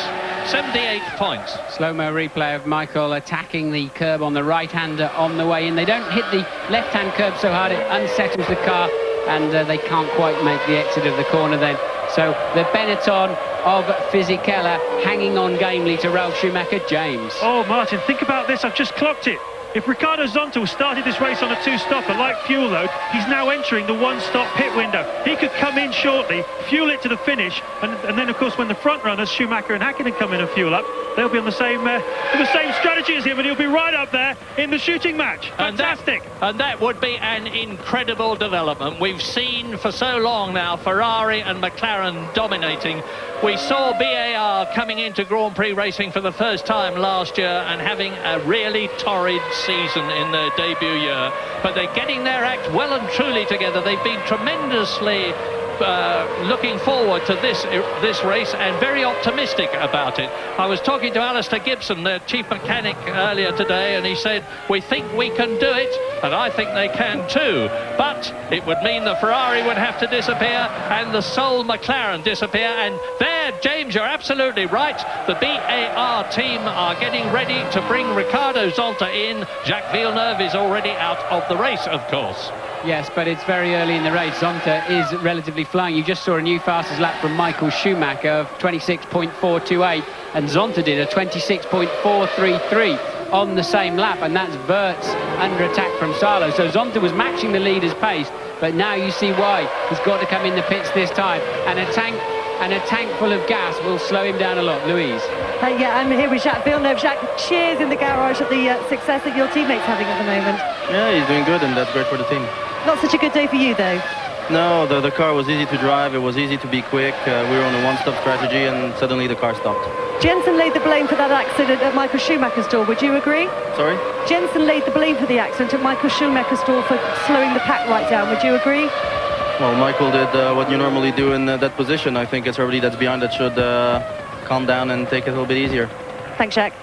78 points. Slow-mo replay of Michael attacking the curb on the right-hander on the way in. They don't hit the left-hand curb so hard it unsettles the car, and they can't quite make the exit of the corner then. So the Benetton of Fisichella hanging on gamely to Ralf Schumacher. James. Oh, Martin, think about this. I've just clocked it. If Ricardo Zonta started this race on a two-stopper like fuel load, he's now entering the one-stop pit window. He could come in shortly, fuel it to the finish, and then, of course, when the front runners, Schumacher and Häkkinen, come in and fuel up, they'll be on the same strategy as him, and he'll be right up there in the shooting match. Fantastic. And that would be an incredible development. We've seen for so long now Ferrari and McLaren dominating. We saw BAR coming into Grand Prix racing for the first time last year and having a really torrid season in their debut year, but they're getting their act well and truly together. They've been tremendously looking forward to this race and very optimistic about it. I was talking to Alistair Gibson, their chief mechanic, earlier today, and he said, we think we can do it, and I think they can too, but it would mean the Ferrari would have to disappear and the sole McLaren disappear. And there, James, you're absolutely right. The BAR team are getting ready to bring Ricardo Zonta in. Jacques Villeneuve is already out of the race, of course. Yes, but it's very early in the race. Zonta is relatively flying. You just saw a new fastest lap from Michael Schumacher of 26.428, and Zonta did a 26.433 on the same lap, and that's Wirtz under attack from Salo. So Zonta was matching the leader's pace, but now you see why. He's got to come in the pits this time, and a tank full of gas will slow him down a lot. Louise. Yeah, I'm here with Jacques Villeneuve. Jacques, cheers in the garage at the success that your teammate's having at the moment. Yeah, he's doing good, and that's great for the team. Not such a good day for you, though. No, the car was easy to drive, it was easy to be quick, we were on a one-stop strategy, and suddenly the car stopped. Jensen laid the blame for that accident at Michael Schumacher's door, would you agree? Sorry? Jensen laid the blame for the accident at Michael Schumacher's door for slowing the pack right down, would you agree? Well, Michael did what you normally do in that position. I think it's everybody that's behind that should calm down and take it a little bit easier. Thanks, Jacques.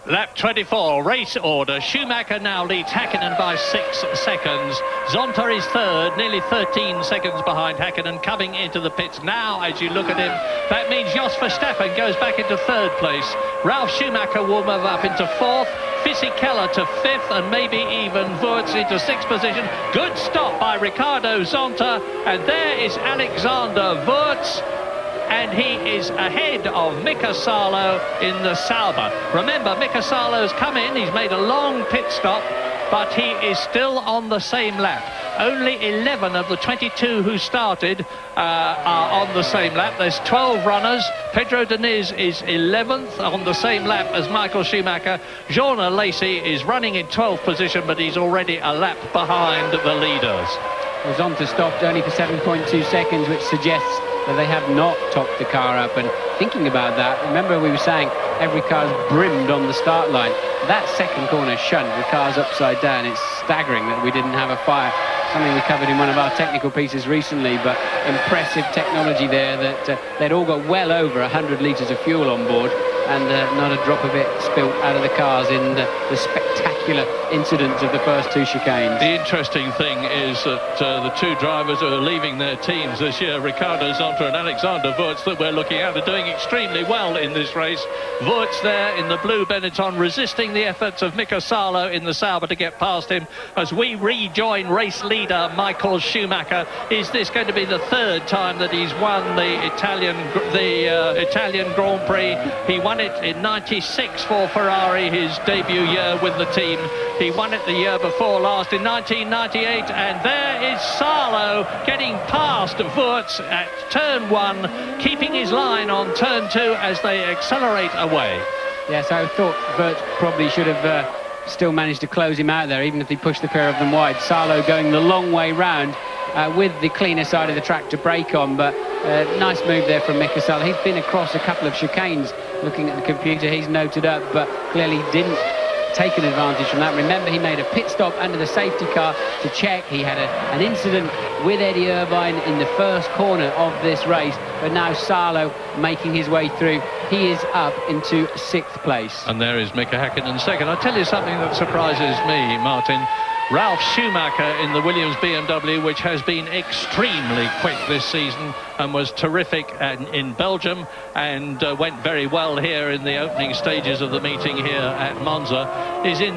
Lap 24, race order. Schumacher now leads Häkkinen by 6 seconds. Zonta is third, nearly 13 seconds behind Häkkinen, coming into the pits now. As you look at him, that means Jos Verstappen goes back into third place. Ralf Schumacher will move up into fourth. Fisichella to fifth, and maybe even Wirtz into sixth position. Good stop by Ricardo Zonta, and there is Alexander Wirtz, and he is ahead of Mika Salo in the Sauber. Remember, Mika Salo's come in, he's made a long pit stop, but he is still on the same lap. Only 11 of the 22 who started are on the same lap. There's 12 runners. Pedro Diniz is 11th on the same lap as Michael Schumacher. Jean Alesi is running in 12th position, but he's already a lap behind the leaders. Zonta stopped only for 7.2 seconds, which suggests that they have not topped the car up. And thinking about that, remember we were saying every car's brimmed on the start line. That second corner shunt, the car's upside down. It's staggering that we didn't have a fire. Something we covered in one of our technical pieces recently, but impressive technology there that they'd all got well over 100 litres of fuel on board, and not a drop of it spilt out of the cars in the spectacular incidents of the first two chicanes. The interesting thing is that the two drivers who are leaving their teams this year, Ricardo Zonta and Alexander Wirtz, that we're looking at, are doing extremely well in this race. Wirtz there in the blue Benetton, resisting the efforts of Mika Salo in the Sauber to get past him as we rejoin race leader Michael Schumacher. Is this going to be the third time that he's won the Italian Grand Prix? He won it in '96 for Ferrari, his debut year with the team. He won it the year before last in 1998, and there is Salo getting past Wirtz at turn 1, keeping his line on turn 2 as they accelerate away. Yes, I thought Wirtz probably should have still managed to close him out there, even if he pushed the pair of them wide. Salo going the long way round with the cleaner side of the track to brake on, but nice move there from Mika Salo. He's been across a couple of chicanes. Looking at the computer, he's noted up, but clearly didn't take an advantage from that. Remember, he made a pit stop under the safety car to check. He had an incident with Eddie Irvine in the first corner of this race, but now Salo making his way through. He is up into 6th place. And there is Mika Häkkinen second. I'll tell you something that surprises me, Martin. Ralf Schumacher in the Williams BMW, which has been extremely quick this season and was terrific in Belgium and went very well here in the opening stages of the meeting here at Monza, is in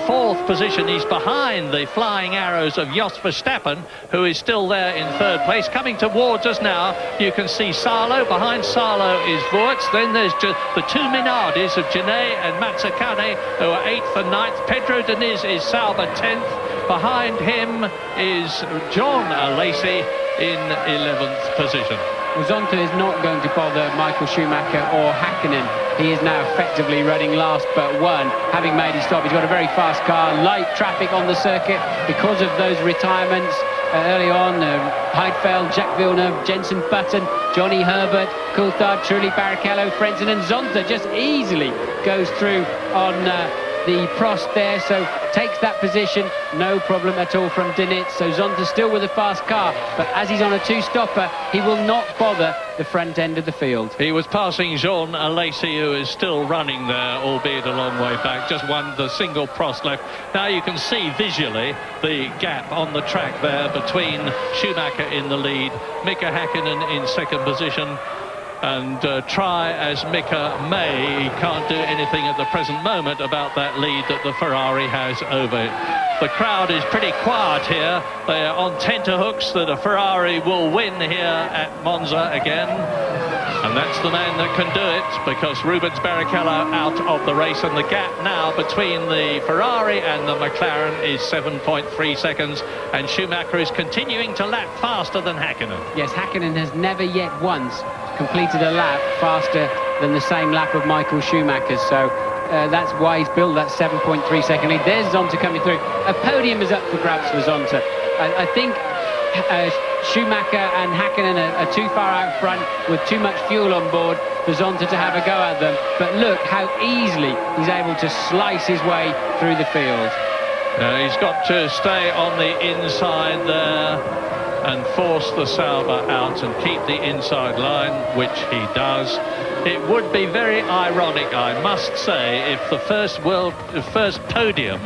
fourth position. He's behind the flying arrows of Jos Verstappen, who is still there in third place. Coming towards us now, you can see Salo. Behind Salo is Voorts. Then there's just the two Minardis of Genet and Mazzacane, who are 8th and 9th. Pedro Diniz is Sauber 10th. Behind him is John Alesi in 11th position. Zonta is not going to bother Michael Schumacher or Häkkinen. He is now effectively running last but one, having made his stop. He's got a very fast car, light traffic on the circuit because of those retirements early on. Heidfeld, Jacques Villeneuve, Jenson Button, Johnny Herbert, Coulthard, Trulli, Barrichello, Frentzen and Zonta just easily goes through on the Prost there, so takes that position, no problem at all from Diniz. So Zonta still with a fast car, but as he's on a two-stopper, he will not bother the front end of the field. He was passing Jean Alesi, who is still running there, albeit a long way back. Just the single Prost left. Now you can see visually the gap on the track there between Schumacher in the lead, Mika Häkkinen in second position. And try as Mika may, he can't do anything at the present moment about that lead that the Ferrari has over it. The crowd is pretty quiet here. They are on tenterhooks that a Ferrari will win here at Monza again. And that's the man that can do it, because Rubens Barrichello out of the race, and the gap now between the Ferrari and the McLaren is 7.3 seconds, and Schumacher is continuing to lap faster than Häkkinen. Yes, Häkkinen has never yet once completed a lap faster than the same lap of Michael Schumacher, so that's why he's built that 7.3 second lead. There's Zonta coming through. A podium is up for grabs for Zonta. I think Schumacher and Häkkinen are too far out front with too much fuel on board for Zonta to have a go at them, but look how easily he's able to slice his way through the field. He's got to stay on the inside there and force the Sauber out and keep the inside line, which he does. It would be very ironic, I must say, if the first podium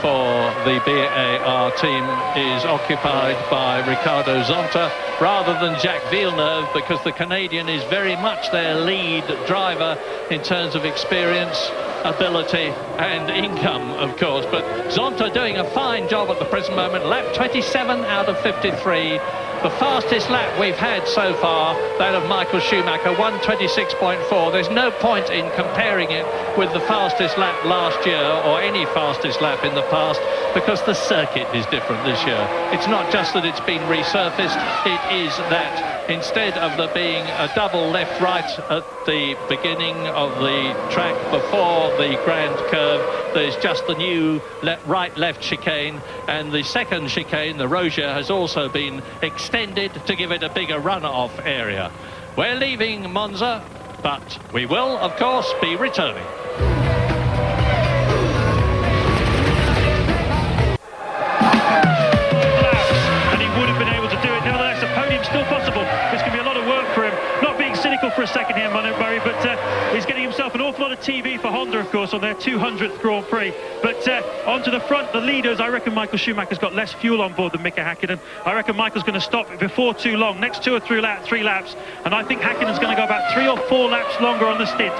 for the BAR team is occupied by Ricardo Zonta rather than Jacques Villeneuve, because the Canadian is very much their lead driver in terms of experience, ability and income, of course. But Zonta doing a fine job at the present moment. Lap 27 out of 53. The fastest lap we've had so far, that of Michael Schumacher, 1:26.4. There's no point in comparing it with the fastest lap last year or any fastest lap in the past, because the circuit is different this year. It's not just that it's been resurfaced, it is that instead of there being a double left-right at the beginning of the track before the grand curve, there's just the new right-left chicane, and the second chicane, the Roger, has also been extended to give it a bigger run-off area. We're leaving Monza, but we will, of course, be returning. And he would have been able to do it. Nevertheless, a podium still possible. This can be a lot of work for him. Not being cynical for a second here, Murray, but he's getting himself an awful lot of TV for Honda, of course, on their 200th Grand Prix. But onto the front, the leaders, I reckon Michael Schumacher's got less fuel on board than Mika Häkkinen. I reckon Michael's going to stop before too long, next 2 or 3 laps, and I think Häkkinen's going to go about 3 or 4 laps longer on the stint.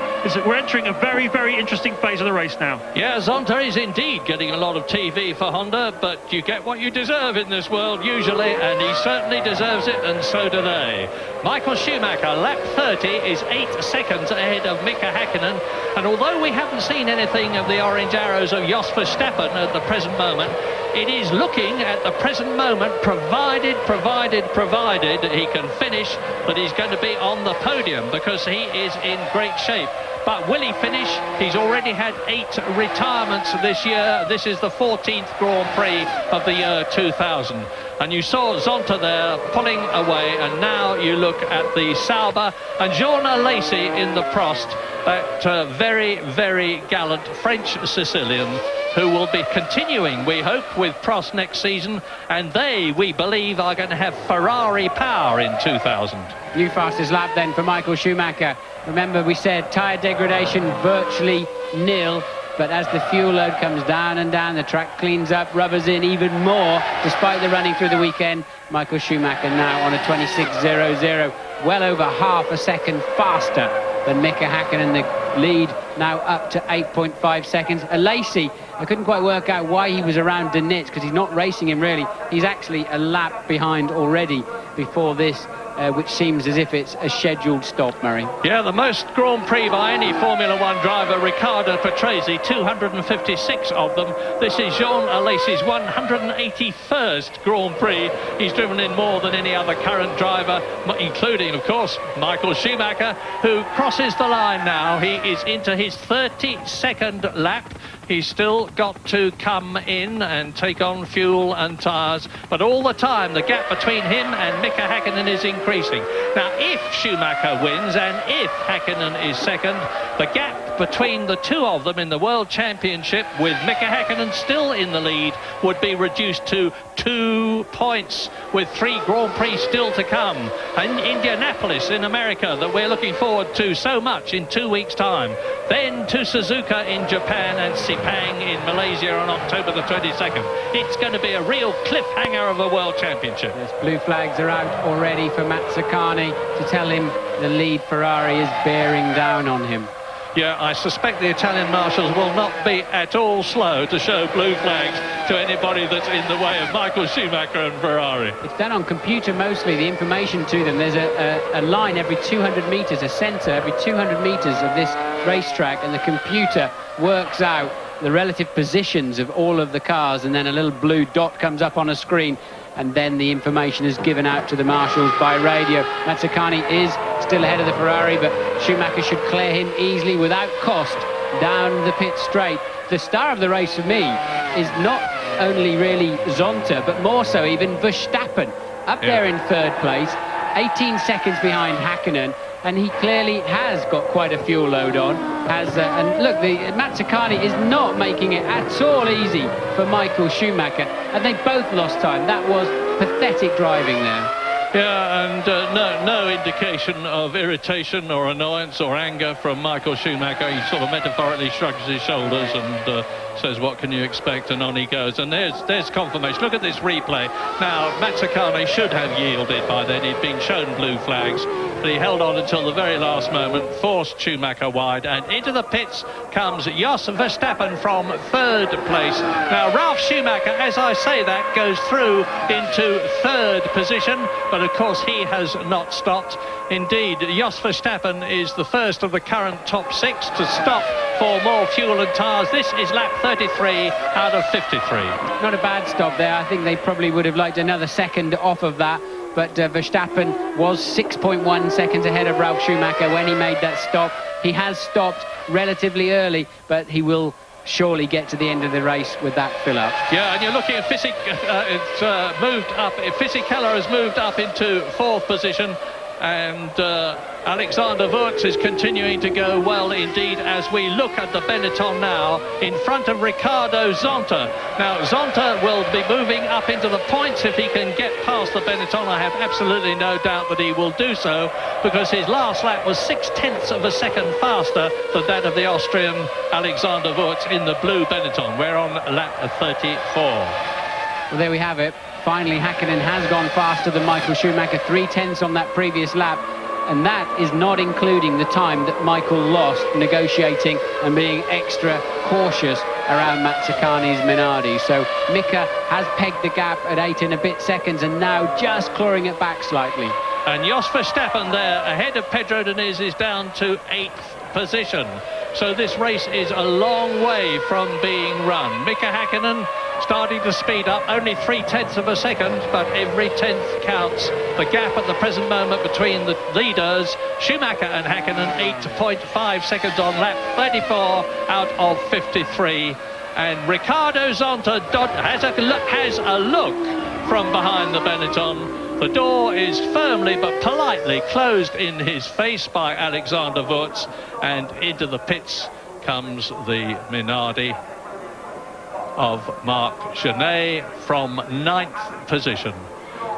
We're entering a very, very interesting phase of the race now. Yeah, Zonta is indeed getting a lot of TV for Honda, but you get what you deserve in this world, usually, and he certainly deserves it, and so do they. Michael Schumacher, lap 30, is 8 seconds ahead of Mika Häkkinen, and although we haven't seen anything of the orange arrows of Jos Verstappen at the present moment, it is looking at the present moment, provided he can finish, that he's going to be on the podium, because he is in great shape. But will he finish? He's already had 8 retirements this year. This is the 14th Grand Prix of the year 2000. And you saw Zonta there pulling away, and now you look at the Sauber and Jean Alesi in the Prost, that very, very gallant French Sicilian, who will be continuing, we hope, with Prost next season, and they, we believe, are going to have Ferrari power in 2000. New fastest lap then for Michael Schumacher. Remember, we said tyre degradation virtually nil. but as the fuel load comes down and down, the track cleans up, rubbers in even more, despite the running through the weekend. Michael Schumacher now on a 26.00, well over half a second faster than Mika Häkkinen. The lead now up to 8.5 seconds. Alesi, I couldn't quite work out why he was around De Nitz, because he's not racing him really. He's actually a lap behind already before this, which seems as if it's a scheduled stop, Murray. Yeah, the most Grand Prix by any Formula One driver, Riccardo Patrese, 256 of them. This is Jean Alesi's 181st Grand Prix. He's driven in more than any other current driver, including, of course, Michael Schumacher, who crosses the line now. He is into his 32nd lap. He's still got to come in and take on fuel and tyres, but all the time the gap between him and Mika Häkkinen is increasing. Now, if Schumacher wins and if Häkkinen is second, the gap between the two of them in the World Championship, with Mika Häkkinen still in the lead, would be reduced to 2 points, with 3 Grand Prix still to come. And Indianapolis in America, that we're looking forward to so much, in 2 weeks' time. Then to Suzuka in Japan and Sepang in Malaysia on October the 22nd. It's going to be a real cliffhanger of a World Championship. Yes, blue flags are out already for Mazzacani to tell him the lead Ferrari is bearing down on him. Yeah, I suspect the Italian marshals will not be at all slow to show blue flags to anybody that's in the way of Michael Schumacher and Ferrari. It's done on computer mostly, the information to them. There's a line every 200 metres, a centre every 200 metres of this racetrack, and the computer works out the relative positions of all of the cars, and then a little blue dot comes up on a screen, and then the information is given out to the marshals by radio. Mazzacani is still ahead of the Ferrari, but Schumacher should clear him easily without cost down the pit straight. The star of the race for me is not only really Zonta, but more so even Verstappen, up there in third place, 18 seconds behind Häkkinen, and he clearly has got quite a fuel load on. And look, the Mazzacani is not making it at all easy for Michael Schumacher, and they both lost time. That was pathetic driving there. Yeah, and no indication of irritation or annoyance or anger from Michael Schumacher. He sort of metaphorically shrugs his shoulders and says, what can you expect? And on he goes. And there's confirmation. Look at this replay. Now, Mazzacani should have yielded by then. He'd been shown blue flags, but he held on until the very last moment, forced Schumacher wide, and into the pits comes Jos Verstappen from third place. Now, Ralf Schumacher, as I say that, goes through into third position, but of course he has not stopped. Indeed, Jos Verstappen is the first of the current top 6 to stop for more fuel and tyres. This is lap 33 out of 53. Not a bad stop there. I think they probably would have liked another second off of that, but Verstappen was 6.1 seconds ahead of Ralf Schumacher when he made that stop. He has stopped relatively early, but he will surely get to the end of the race with that fill-up. Yeah, and you're looking at it's moved up. Fisichella has moved up into fourth position, and Alexander Wurz is continuing to go well indeed as we look at the Benetton now in front of Riccardo Zonta. Now, Zonta will be moving up into the points if he can get past the Benetton. I have absolutely no doubt that he will do so, because his last lap was 0.6 of a second faster than that of the Austrian Alexander Wurz in the blue Benetton. We're on lap 34. Well, there we have it. Finally, Häkkinen has gone faster than Michael Schumacher, 0.3 on that previous lap, and that is not including the time that Michael lost negotiating and being extra cautious around Mazzacani's Minardi. So Mika has pegged the gap at 8 and a bit seconds, and now just clawing it back slightly. And Jos Verstappen there, ahead of Pedro Diniz, is down to 8th position. So this race is a long way from being run. Mika Häkkinen starting to speed up, only 0.3 of a second, but every 10th counts. The gap at the present moment between the leaders, Schumacher and Häkkinen, 8.5 seconds on lap 34 out of 53. And Riccardo Zonta has a look from behind the Benetton. The door is firmly but politely closed in his face by Alexander Wurz, and into the pits comes the Minardi of Marc Genet from 9th position.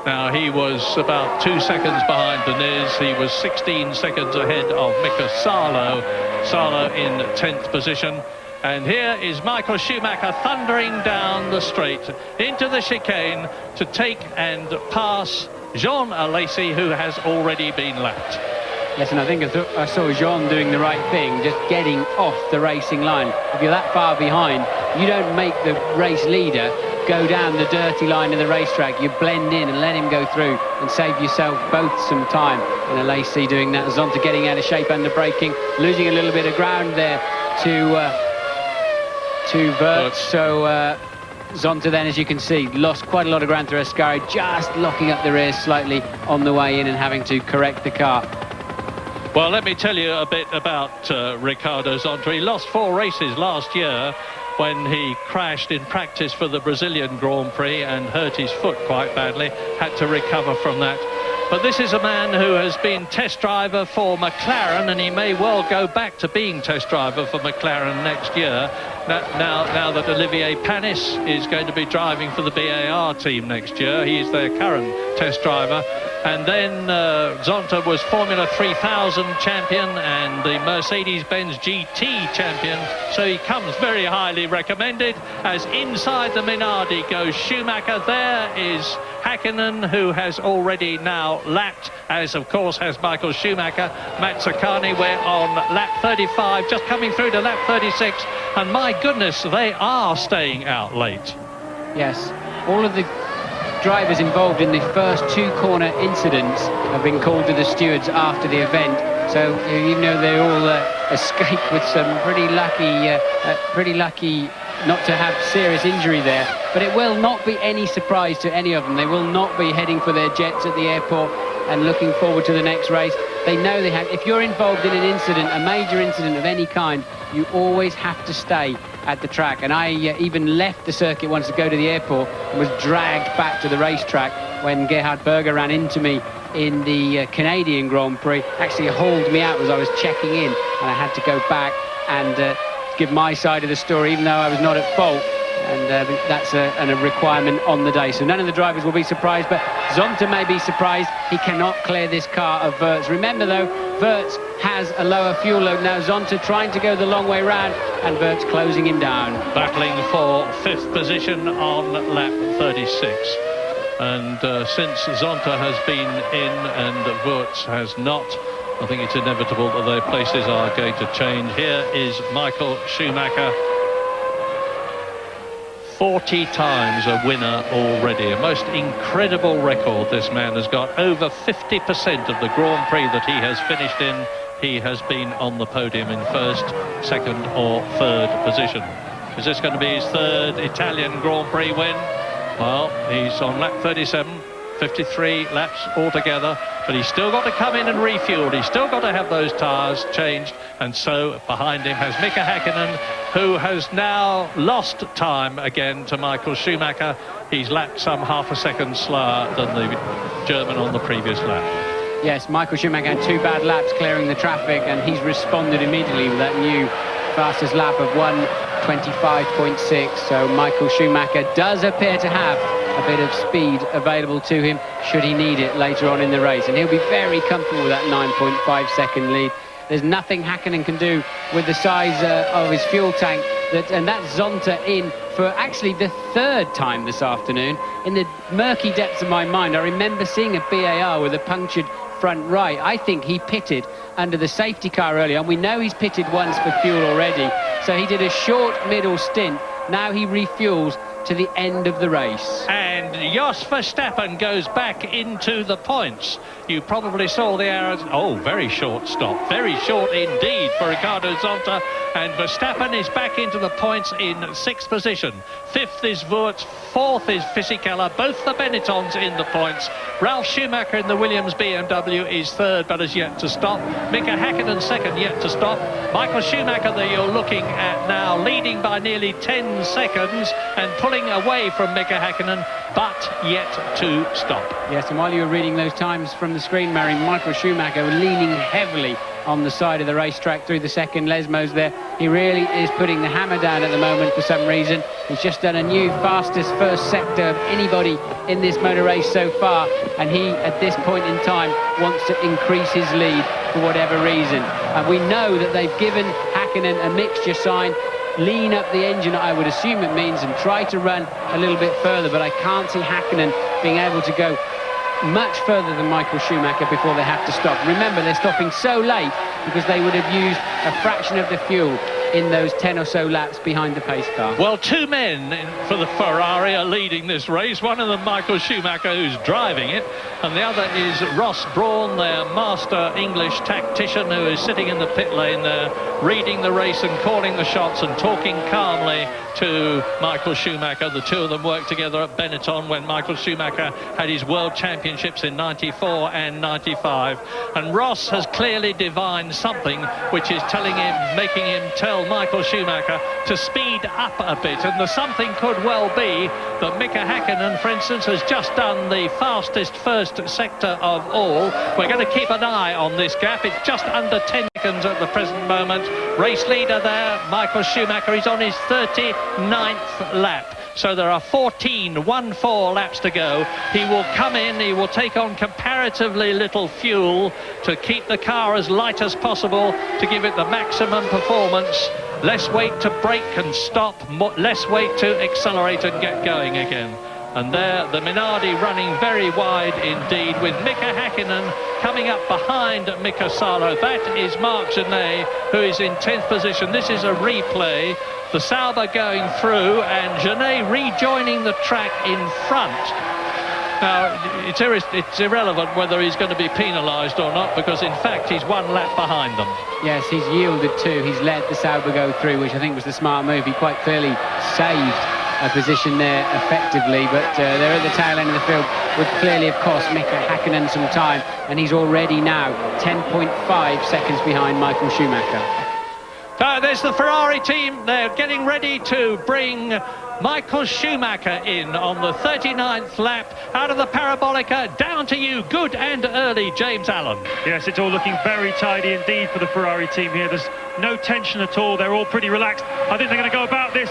Now, he was about 2 seconds behind Diniz. He was 16 seconds ahead of Mika Salo. Salo in 10th position. And here is Michael Schumacher thundering down the straight into the chicane to take and pass Jean Alesi, who has already been lapped. Yes, and I think I saw Jean doing the right thing, just getting off the racing line. If you're that far behind, you don't make the race leader go down the dirty line of the racetrack. You blend in and let him go through and save yourself both some time. And Alesi doing that. Zonta getting out of shape under braking, losing a little bit of ground there to Wirtz. So Zonta then, as you can see, lost quite a lot of ground through Ascari, just locking up the rear slightly on the way in and having to correct the car. Well, let me tell you a bit about Ricardo Zonta. He lost 4 races last year when he crashed in practice for the Brazilian Grand Prix and hurt his foot quite badly, had to recover from that. But this is a man who has been test driver for McLaren, and he may well go back to being test driver for McLaren next year. Now that Olivier Panis is going to be driving for the BAR team next year, he is their current test driver. And then Zonta was Formula 3000 champion and the Mercedes-Benz GT champion, so he comes very highly recommended. As inside the Minardi goes Schumacher, there is Häkkinen, who has already now lapped, as of course has Michael Schumacher. Mazzacani, we're on lap 35, just coming through to lap 36, and my goodness, they are staying out late. Yes, all of the drivers involved in the first 2 corner incidents have been called to the stewards after the event, so even though they all escaped with some pretty lucky not to have serious injury there, but it will not be any surprise to any of them. They will not be heading for their jets at the airport and looking forward to the next race. They know they have, if you're involved in an incident, a major incident of any kind, you always have to stay at the track. And I even left the circuit once to go to the airport and was dragged back to the racetrack when Gerhard Berger ran into me in the Canadian Grand Prix. Actually hauled me out as I was checking in, and I had to go back and give my side of the story, even though I was not at fault. And that's a requirement on the day. So none of the drivers will be surprised, but Zonta may be surprised. He cannot clear this car of Wirtz. Remember, though, Wirtz has a lower fuel load now. Zonta trying to go the long way round, and Wirtz closing him down. Battling for 5th position on lap 36. And since Zonta has been in and Wirtz has not, I think it's inevitable that their places are going to change. Here is Michael Schumacher. 40 times a winner already. A most incredible record this man has got. Over 50% of the Grand Prix that he has finished in, he has been on the podium in 1st, 2nd or 3rd position. Is this going to be his 3rd Italian Grand Prix win? Well, he's on lap 37, 53 laps altogether, but he's still got to come in and refuel. He's still got to have those tyres changed, and so behind him has Mika Häkkinen, who has now lost time again to Michael Schumacher. He's lapped some half a second slower than the German on the previous lap. Yes, Michael Schumacher had 2 bad laps clearing the traffic, and he's responded immediately with that new fastest lap of 1:25.6. So Michael Schumacher does appear to have a bit of speed available to him should he need it later on in the race, and he'll be very comfortable with that 9.5 second lead. There's nothing Häkkinen can do with the size of his fuel tank, and that's Zonta in for actually the 3rd time this afternoon. In the murky depths of my mind, I remember seeing a BAR with a punctured front right. I think he pitted under the safety car earlier, and we know he's pitted once for fuel already, so he did a short middle stint. Now he refuels to the end of the race. And Jos Verstappen goes back into the points. You probably saw the arrows. Oh, very short stop. Very short indeed for Ricardo Zonta. And Verstappen is back into the points in 6th position. 5th is Wirtz, 4th is Fisichella. Both the Benettons in the points. Ralf Schumacher in the Williams BMW is 3rd, but has yet to stop. Mika Häkkinen 2nd, yet to stop. Michael Schumacher that you're looking at now, leading by nearly 10 seconds and pulling away from Mika Häkkinen, but yet to stop. Yes, and while you were reading those times from the screen, Mary, Michael Schumacher leaning heavily on the side of the racetrack through the second Lesmos there. He really is putting the hammer down at the moment for some reason. He's just done a new fastest first sector of anybody in this motor race so far, and he, at this point in time, wants to increase his lead for whatever reason. And we know that they've given Häkkinen a mixture sign. lean up the engine, I would assume it means, and try to run a little bit further, but I can't see Häkkinen being able to go much further than Michael Schumacher before they have to stop. Remember, they're stopping so late because they would have used a fraction of the fuel in those 10 or so laps behind the pace car. Well, two men for the Ferrari are leading this race. One of them, Michael Schumacher, who's driving it, and the other is Ross Brawn, their master English tactician, who is sitting in the pit lane there, reading the race and calling the shots and talking calmly to Michael Schumacher. The two of them worked together at Benetton when Michael Schumacher had his World Championships in 94 and 95. And Ross has clearly divined something which is telling him, making him tell Michael Schumacher to speed up a bit. And the something could well be that Mika Häkkinen, for instance, has just done the fastest first sector of all. We're going to keep an eye on this gap. It's just under 10 seconds at the present moment. Race leader there, Michael Schumacher, is on his 39th lap. So there are 14 laps to go. He will come in, he will take on comparatively little fuel to keep the car as light as possible, to give it the maximum performance. Less weight to brake and stop, less weight to accelerate and get going again. And there, the Minardi running very wide indeed, with Mika Häkkinen coming up behind Mika Salo. That is Marc Genet, who is in 10th position. This is a replay. The Sauber going through, and Genet rejoining the track in front. Now, it's irrelevant whether he's going to be penalised or not, because in fact he's 1 lap behind them. Yes, he's yielded too. He's let the Sauber go through, which I think was the smart move. He quite clearly saved a position there effectively, but they're at the tail end of the field, with clearly, of course, Mika Häkkinen some time, and he's already now 10.5 seconds behind Michael Schumacher. There's the Ferrari team. They're getting ready to bring Michael Schumacher in on the 39th lap out of the Parabolica. Down to you, good and early, James Allen. Yes, it's all looking very tidy indeed for the Ferrari team here. There's no tension at all. They're all pretty relaxed. I think they're going to go about this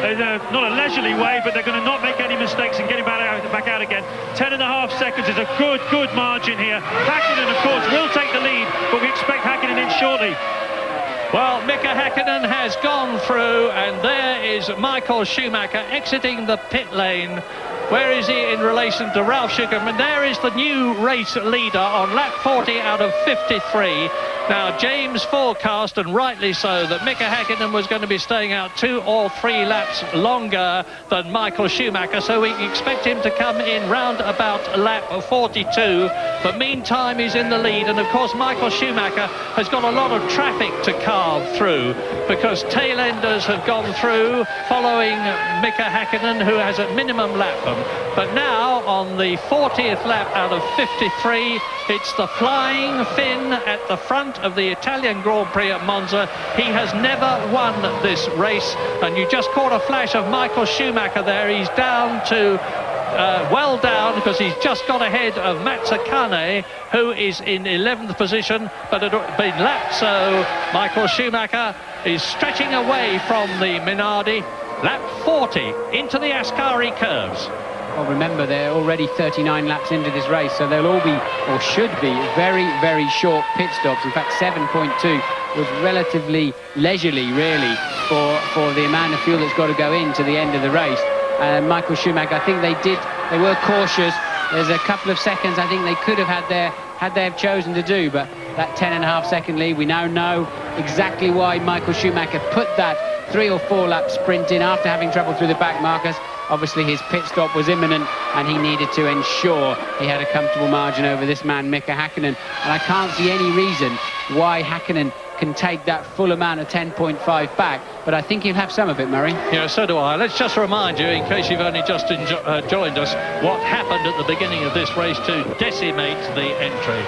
in not a leisurely way, but they're going to not make any mistakes and get back out again. 10.5 seconds is a good margin here. Häkkinen, of course, will take the lead, but we expect Häkkinen in shortly. Well, Mika Häkkinen has gone through, and there is Michael Schumacher exiting the pit lane. Where is he in relation to Ralf Schumacher? There is the new race leader on lap 40 out of 53. Now, James forecast, and rightly so, that Mika Häkkinen was going to be staying out 2 or 3 laps longer than Michael Schumacher, so we expect him to come in round about lap 42. But meantime, he's in the lead, and of course, Michael Schumacher has got a lot of traffic to carve through, because tail-enders have gone through, following Mika Häkkinen, who has at minimum lapped them. But now, on the 40th lap out of 53, it's the Flying Finn at the front of the Italian Grand Prix at Monza. He has never won this race, and you just caught a flash of Michael Schumacher there. He's down to well down, because he's just got ahead of Mazzacane, who is in 11th position, but had been lapped. So Michael Schumacher is stretching away from the Minardi. Lap 40 into the Ascari curves. Well, remember, they're already 39 laps into this race, so they'll all be, or should be, very short pit stops. In fact, 7.2 was relatively leisurely, really, for the amount of fuel that's got to go into the end of the race. Michael Schumacher, I think they were cautious. There's a couple of seconds I think they could have had they have chosen to do, but that 10.5 second lead, we now know exactly why Michael Schumacher put that 3 or 4 lap sprint in after having trouble through the back markers. Obviously his pit stop was imminent, and he needed to ensure he had a comfortable margin over this man Mika Häkkinen, and I can't see any reason why Häkkinen can take that full amount of 10.5 back, but I think he'll have some of it, Murray. Yeah, so do I. Let's just remind you, in case you've only just joined us, what happened at the beginning of this race to decimate the entry.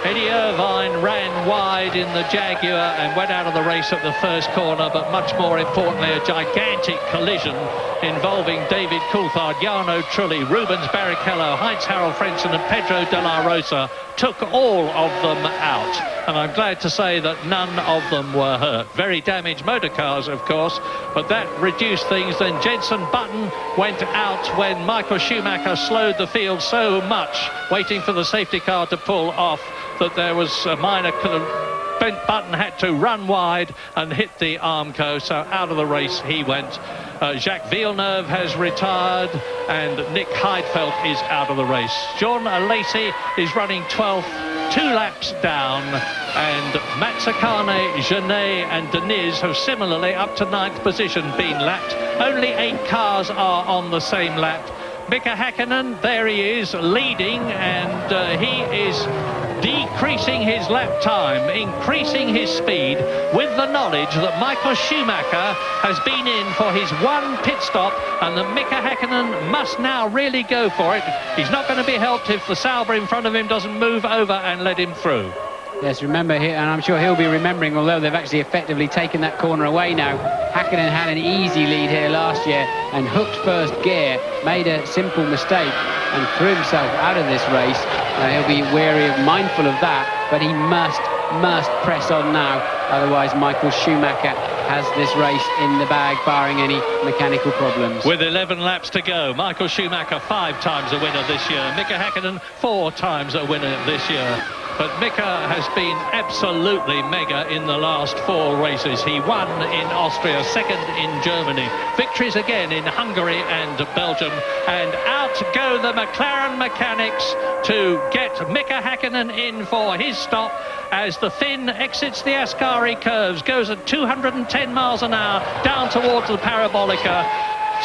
Eddie Irvine ran wide in the Jaguar and went out of the race at the first corner, but much more importantly, a gigantic collision involving David Coulthard, Jarno Trulli, Rubens Barrichello, Heinz-Harald Frentzen and Pedro de la Rosa took all of them out. And I'm glad to say that none of them were hurt. Very damaged motor cars, of course, but that reduced things. Then Jenson Button went out when Michael Schumacher slowed the field so much, waiting for the safety car to pull off, that there was a minor Bent Button had to run wide and hit the Armco, so out of the race he went. Jacques Villeneuve has retired and Nick Heidfeld is out of the race. John Lacey is running 12th, 2 laps down, and Mazzacane, Genet and Deniz have similarly up to 9th position been lapped. Only 8 cars are on the same lap. Mika Häkkinen, there he is, leading, and he is decreasing his lap time, increasing his speed, with the knowledge that Michael Schumacher has been in for his 1 pit stop, and that Mika Häkkinen must now really go for it. He's not going to be helped if the Sauber in front of him doesn't move over and let him through. Yes, remember, and I'm sure he'll be remembering, although they've actually effectively taken that corner away now, Häkkinen had an easy lead here last year and hooked first gear, made a simple mistake and threw himself out of this race. He'll be mindful of that, but he must press on now, otherwise Michael Schumacher has this race in the bag, barring any mechanical problems. With 11 laps to go, Michael Schumacher 5 times a winner this year, Mika Häkkinen 4 times a winner this year. But Mika has been absolutely mega in the last 4 races. He won in Austria, 2nd in Germany, victories again in Hungary and Belgium, and out go the McLaren mechanics to get Mika Häkkinen in for his stop as the Finn exits the Ascari curves, goes at 210 miles an hour down towards the Parabolica.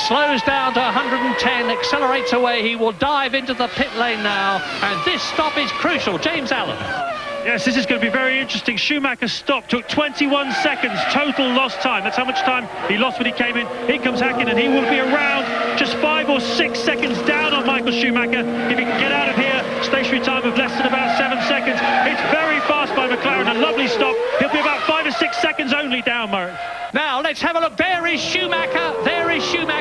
Slows down to 110, accelerates away. He will dive into the pit lane now, and this stop is crucial. James Allen. Yes, this is going to be very interesting. Schumacher's stop took 21 seconds total lost time. That's how much time he lost when he came in. Here comes Häkkinen, and he will be around just 5 or 6 seconds down on Michael Schumacher. If he can get out of here, stationary time of less than about 7 seconds. It's very fast by McLaren, a lovely stop. He'll be about 5 or 6 seconds only down, Murray. Now, let's have a look. There is Schumacher,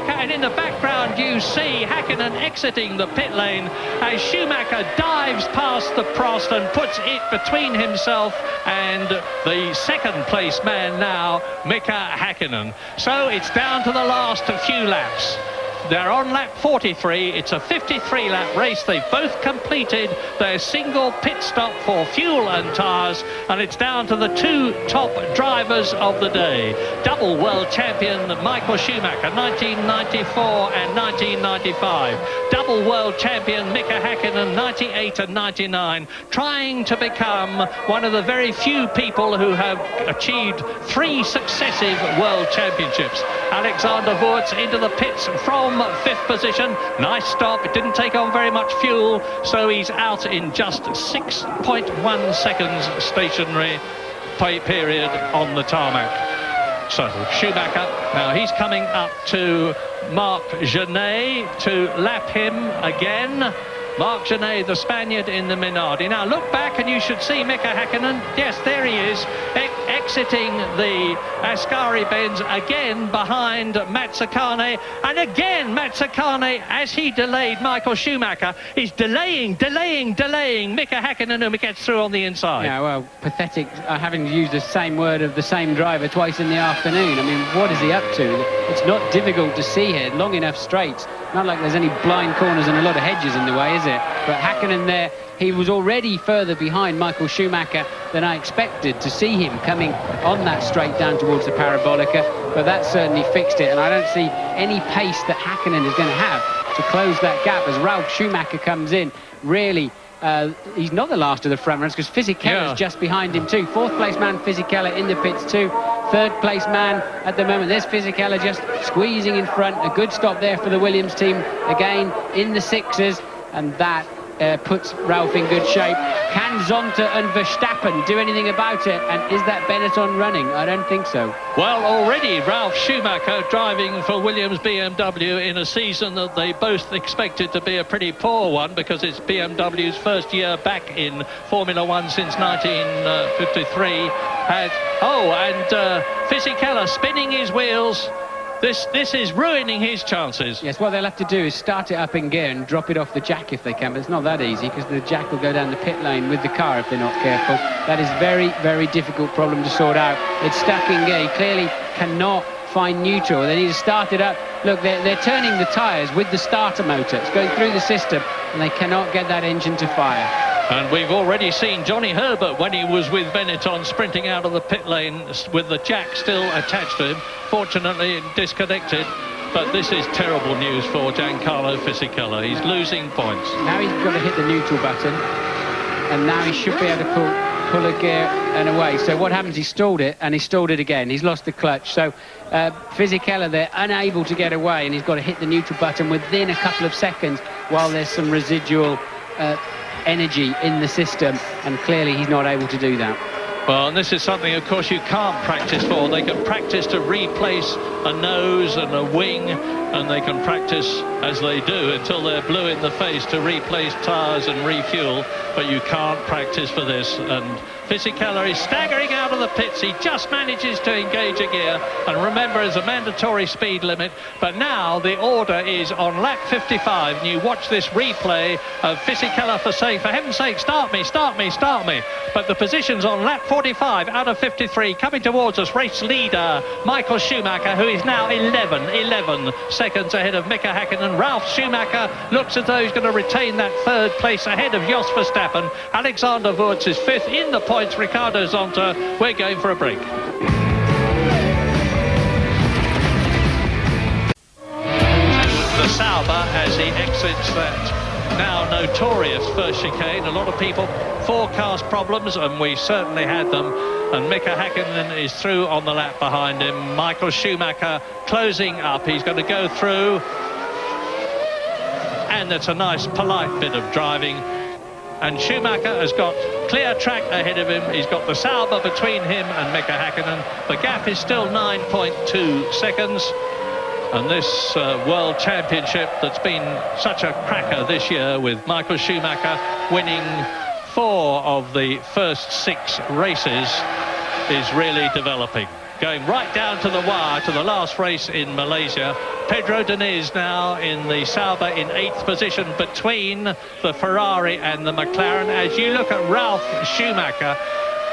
and in the background you see Häkkinen exiting the pit lane as Schumacher dives past the Prost and puts it between himself and the 2nd place man now, Mika Häkkinen. So it's down to the last few laps. They're on lap 43. It's a 53-lap race. They've both completed their single pit stop for fuel and tyres, and it's down to the 2 top drivers of the day. Double world champion Michael Schumacher, 1994 and 1995. Double world champion Mika Häkkinen, 98 and 99, trying to become one of the very few people who have achieved 3 successive world championships. Alexander Wurz into the pits from 5th position. Nice stop. It didn't take on very much fuel, so he's out in just 6.1 seconds stationary period on the tarmac. So Schumacher, now he's coming up to Marc Genet to lap him again. Marc Genet, the Spaniard in the Minardi. Now look back and you should see Mika Häkkinen. Yes, there he is, exiting the Ascari bends again behind Mazzacane. And again Mazzacane, as he delayed Michael Schumacher, is delaying Mika Häkkinen, who gets through on the inside. Yeah, well, pathetic having used the same word of the same driver twice in the afternoon. I mean, what is he up to? It's not difficult to see here, long enough straights. Not like there's any blind corners and a lot of hedges in the way, is it? But Häkkinen there, he was already further behind Michael Schumacher than I expected to see him coming on that straight down towards the Parabolica, but that certainly fixed it, and I don't see any pace that Häkkinen is going to have to close that gap as Ralf Schumacher comes in. Really, he's not the last of the front runners because Fisichella is just behind him too. 4th place man Fisichella in the pits too. 3rd place man at the moment. There's Fisichella just squeezing in front. A good stop there for the Williams team again in the 6s, and that puts Ralf in good shape. Can Zonta and Verstappen do anything about it? And is that Benetton running? I don't think so. Well, already Ralf Schumacher driving for Williams BMW in a season that they both expected to be a pretty poor one, because it's BMW's first year back in Formula One since 1953. Fisichella spinning his wheels. This is ruining his chances. Yes, what they'll have to do is start it up in gear and drop it off the jack if they can, but it's not that easy because the jack will go down the pit lane with the car if they're not careful. That is very, very difficult problem to sort out. It's stuck in gear. He clearly cannot find neutral. They need to start it up. Look, they're turning the tyres with the starter motor. It's going through the system and they cannot get that engine to fire. And we've already seen Johnny Herbert when he was with Benetton sprinting out of the pit lane with the jack still attached to him. Fortunately, disconnected. But this is terrible news for Giancarlo Fisichella. He's losing points. Now he's got to hit the neutral button, and now he should be able to pull a gear and away. So what happens, he stalled it, and he stalled it again. He's lost the clutch. So Fisichella, they're unable to get away, and he's got to hit the neutral button within a couple of seconds while there's some residual energy in the system, and clearly he's not able to do that. Well, and this is something, of course, you can't practice for. They can practice to replace a nose and a wing, and they can practice, as they do, until they're blue in the face, to replace tyres and refuel, but you can't practice for this. And Fisichella is staggering out of the pits. He just manages to engage a gear, and remember, there's a mandatory speed limit. But now the order is on lap 55, and you watch this replay of Fisichella saying, for heaven's sake, start me, start me, start me. But the position's on lap 45 out of 53, coming towards us, race leader Michael Schumacher, who is now 11 seconds ahead of Mika Häkkinen. Ralf Schumacher looks as though he's going to retain that third place ahead of Jos Verstappen. Alexander Wurz is fifth in the points. Ricardo Zonta, we're going for a break. The Sauber as he exits that now notorious first chicane. A lot of people forecast problems, and we certainly had them. And Mika Häkkinen is through on the lap behind him. Michael Schumacher closing up. He's going to go through, and it's a nice, polite bit of driving. And Schumacher has got clear track ahead of him. He's got the Sauber between him and Mika Häkkinen. The gap is still 9.2 seconds. And this World Championship that's been such a cracker this year, with Michael Schumacher winning 4 of the first 6 races, is really developing. Going right down to the wire to the last race in Malaysia. Pedro Diniz now in the Sauber in 8th position between the Ferrari and the McLaren. As you look at Ralf Schumacher,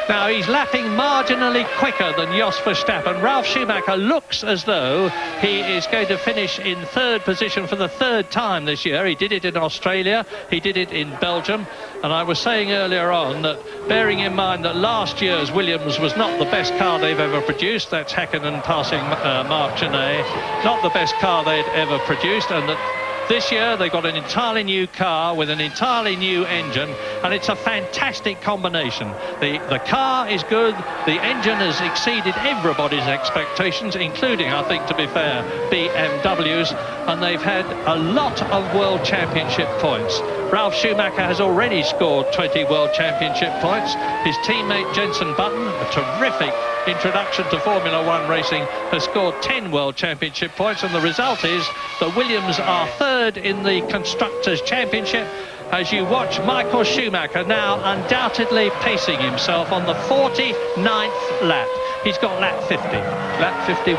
now he's lapping marginally quicker than Jos Verstappen. Ralf Schumacher looks as though he is going to finish in 3rd position for the 3rd time this year. He did it in Australia, he did it in Belgium, and I was saying earlier on that, bearing in mind that last year's Williams was not the best car they've ever produced, that's Häkkinen passing Marc Genet, not the best car they'd ever produced, and that this year they've got an entirely new car with an entirely new engine, and it's a fantastic combination. The car is good, the engine has exceeded everybody's expectations, including, I think, to be fair, BMW's, and they've had a lot of World Championship points. Ralf Schumacher has already scored 20 World Championship points. His teammate Jenson Button, a terrific introduction to Formula One racing, has scored 10 World Championship points, and the result is that Williams are 3rd in the Constructors' Championship. As you watch Michael Schumacher now undoubtedly pacing himself on the 49th lap. He's got lap 50, lap 51,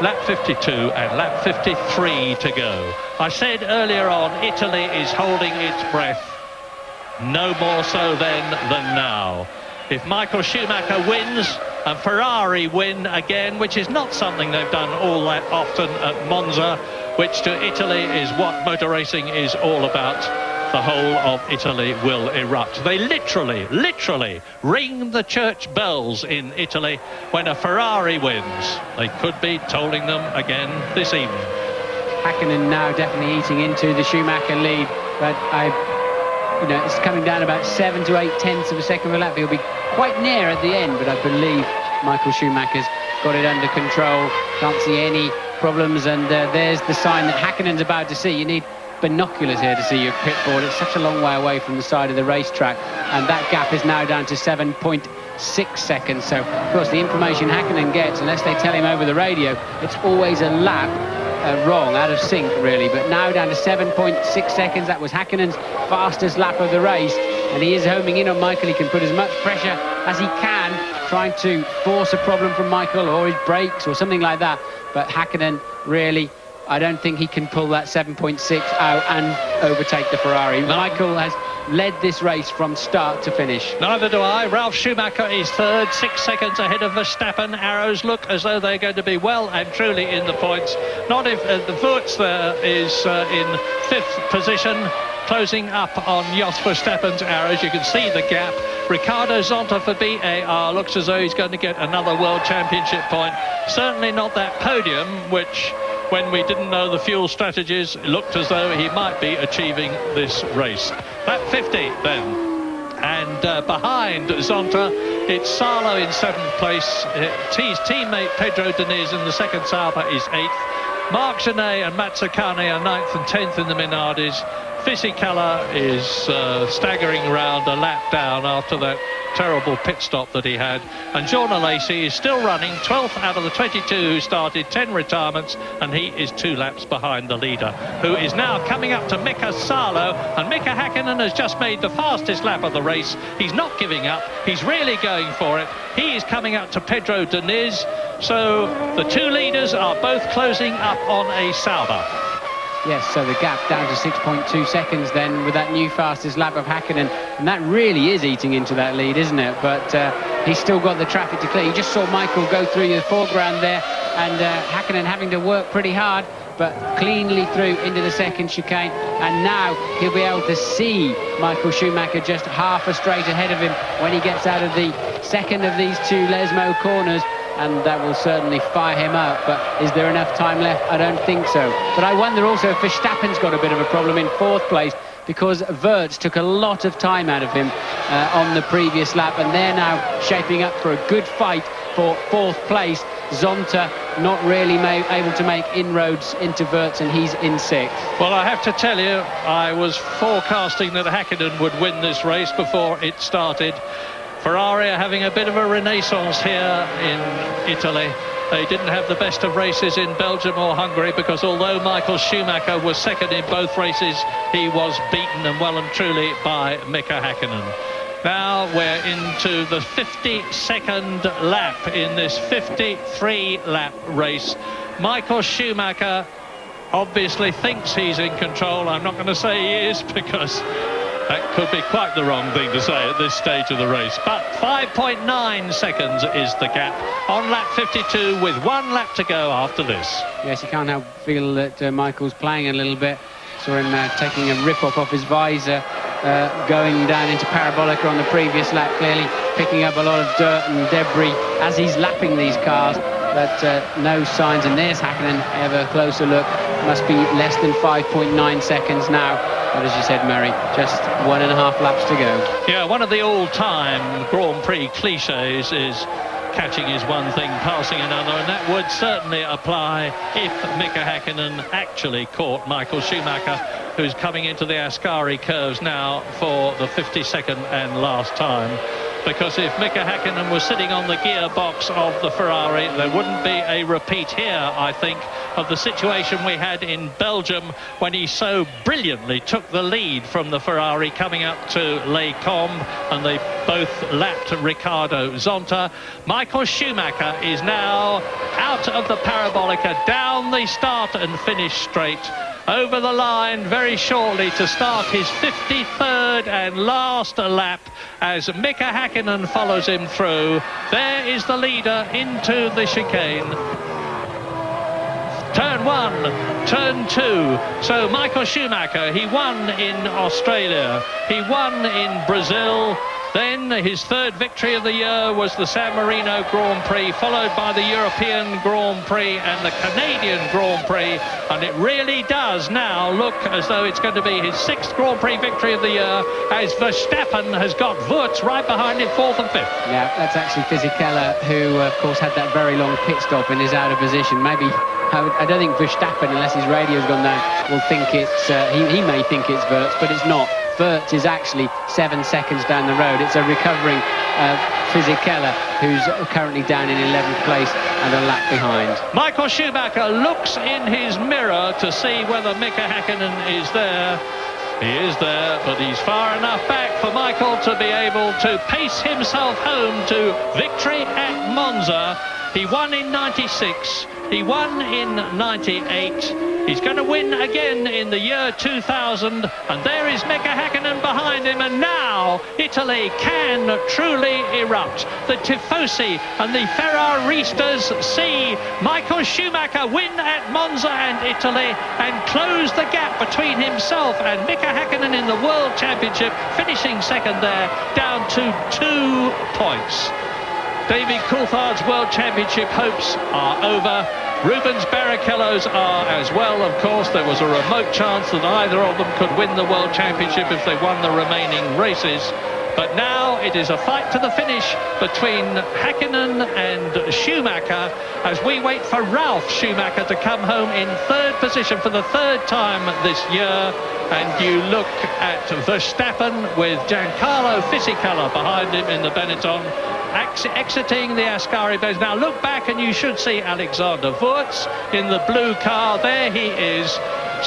lap 52 and lap 53 to go. I said earlier on, Italy is holding its breath. No more so then than now. If Michael Schumacher wins and Ferrari win again, which is not something they've done all that often at Monza, which to Italy is what motor racing is all about, the whole of Italy will erupt. They literally ring the church bells in Italy when a Ferrari wins. They could be tolling them again this evening. Häkkinen now definitely eating into the Schumacher lead, but it's coming down about 7 to 8 tenths of a second of a lap. He'll be quite near at the end, but I believe Michael Schumacher's got it under control. Can't see any problems, and there's the sign that Häkkinen's about to see. You need binoculars here to see your pit board. It's such a long way away from the side of the racetrack, and that gap is now down to 7.6 seconds. So, of course, the information Häkkinen gets, unless they tell him over the radio, it's always a lap wrong, out of sync, really. But now down to 7.6 seconds. That was Häkkinen's fastest lap of the race, and he is homing in on Michael. He can put as much pressure as he can, trying to force a problem from Michael, or his brakes or something like that. But Häkkinen, really, I don't think he can pull that 7.6 out and overtake the Ferrari. No. Michael has led this race from start to finish. Neither do I. Ralf Schumacher is 3rd, 6 seconds ahead of Verstappen. Arrows look as though they're going to be well and truly in the points. Not if the Wurz there is in 5th position. closing up on Jos Verstappen's arrows. You can see the gap. Ricardo Zonta for BAR looks as though he's going to get another World Championship point. Certainly not that podium, which, when we didn't know the fuel strategies, it looked as though he might be achieving this race. Lap 50 then. And behind Zonta, it's Salo in 7th place. His teammate Pedro Diniz in the second Sauber is 8th. Marc Genet and Mazzacane are 9th and 10th in the Minardis. Fisichella is staggering around a lap down after that terrible pit stop that he had. And Jorna Lacey is still running, 12th out of the 22 who started, 10 retirements, and he is 2 laps behind the leader, who is now coming up to Mika Salo. And Mika Häkkinen has just made the fastest lap of the race. He's not giving up. He's really going for it. He is coming up to Pedro Diniz. So the 2 leaders are both closing up on a Sauber. Yes, so the gap down to 6.2 seconds then with that new fastest lap of Häkkinen, and that really is eating into that lead, isn't it? But he's still got the traffic to clear. You just saw Michael go through the foreground there, and Häkkinen having to work pretty hard, but cleanly through into the second chicane, and now he'll be able to see Michael Schumacher just half a straight ahead of him when he gets out of the second of these 2 Lesmo corners. And that will certainly fire him up, but is there enough time left? I don't think so. But I wonder also if Verstappen's got a bit of a problem in 4th place, because Wirtz took a lot of time out of him on the previous lap, and they're now shaping up for a good fight for 4th place. Zonta not really able to make inroads into Wirtz, and he's in 6th. Well, I have to tell you, I was forecasting that Häkkinen would win this race before it started. Ferrari are having a bit of a renaissance here in Italy. They didn't have the best of races in Belgium or Hungary, because although Michael Schumacher was second in both races, he was beaten and well and truly by Mika Häkkinen. Now we're into the 52nd lap in this 53-lap race. Michael Schumacher obviously thinks he's in control. I'm not going to say he is, because that could be quite the wrong thing to say at this stage of the race. But 5.9 seconds is the gap on lap 52 with 1 lap to go after this. Yes, you can't help feel that Michael's playing a little bit. Saw him taking a rip-off off his visor, going down into Parabolica on the previous lap, clearly picking up a lot of dirt and debris as he's lapping these cars. But no signs, and there's Häkkinen. Have a closer look. Must be less than 5.9 seconds now. But as you said, Murray, just 1.5 laps to go. Yeah, one of the all-time Grand Prix cliches is catching is one thing, passing another, and that would certainly apply if Mika Häkkinen actually caught Michael Schumacher, who's coming into the Ascari curves now for the 52nd and last time. Because if Mika Häkkinen was sitting on the gearbox of the Ferrari, there wouldn't be a repeat here, I think, of the situation we had in Belgium when he so brilliantly took the lead from the Ferrari coming up to Les Combes, and they both lapped Ricardo Zonta. Michael Schumacher is now out of the Parabolica, down the start and finish straight, over the line very shortly to start his 53rd and last lap as Mika Häkkinen follows him through. There is the leader into the chicane. Turn 1, turn 2. So Michael Schumacher, he won in Australia, he won in Brazil. Then his 3rd victory of the year was the San Marino Grand Prix, followed by the European Grand Prix and the Canadian Grand Prix. And it really does now look as though it's going to be his 6th Grand Prix victory of the year, as Verstappen has got Wirtz right behind him, 4th and 5th. Yeah, that's actually Fisichella, who, of course, had that very long pit stop and is out of position. Maybe, I don't think Verstappen, unless his radio's gone down, will think it's, he may think it's Wirtz, but it's not. Wirtz is actually 7 seconds down the road. It's a recovering Fisichella, who's currently down in 11th place and a lap behind. Michael Schumacher looks in his mirror to see whether Mika Häkkinen is there. He is there, but he's far enough back for Michael to be able to pace himself home to victory at Monza. He won in 96. He won in 98. He's going to win again in the year 2000. And there is Mika Häkkinen behind him. And now Italy can truly erupt. The Tifosi and the Ferraristas see Michael Schumacher win at Monza and Italy and close the gap between himself and Mika Häkkinen in the World Championship, finishing second there, down to 2 points. David Coulthard's World Championship hopes are over. Rubens Barrichello's are as well, of course. There was a remote chance that either of them could win the World Championship if they won the remaining races. But now it is a fight to the finish between Häkkinen and Schumacher as we wait for Ralf Schumacher to come home in third position for the third time this year. And you look at Verstappen with Giancarlo Fisichella behind him in the Benetton, exiting the Ascari base. Now look back and you should see Alexander Wurz in the blue car. There he is.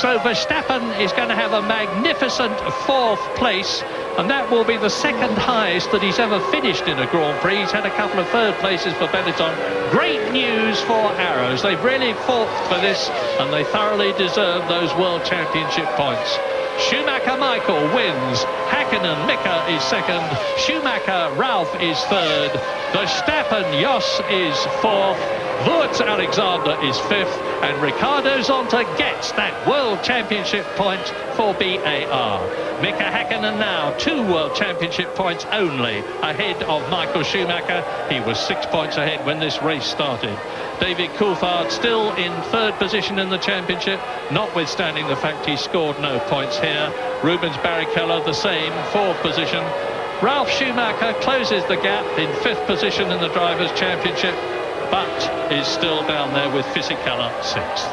So Verstappen is going to have a magnificent fourth place, and that will be the second highest that he's ever finished in a Grand Prix. He's had a couple of third places for Benetton. Great news for Arrows. They've really fought for this, and they thoroughly deserve those World Championship points. Schumacher Michael wins. Häkkinen Mika is second. Schumacher Ralf is third. Verstappen Jos is fourth. Wurz Alexander is fifth. And Ricardo Zonta gets that World Championship point for BAR. Mika Häkkinen now 2 World Championship points only ahead of Michael Schumacher. He was 6 points ahead when this race started. David Coulthard still in third position in the championship, notwithstanding the fact he scored no points here. Rubens Barrichello the same, fourth position. Ralf Schumacher closes the gap in fifth position in the Drivers' Championship, but is still down there with Fisichella sixth.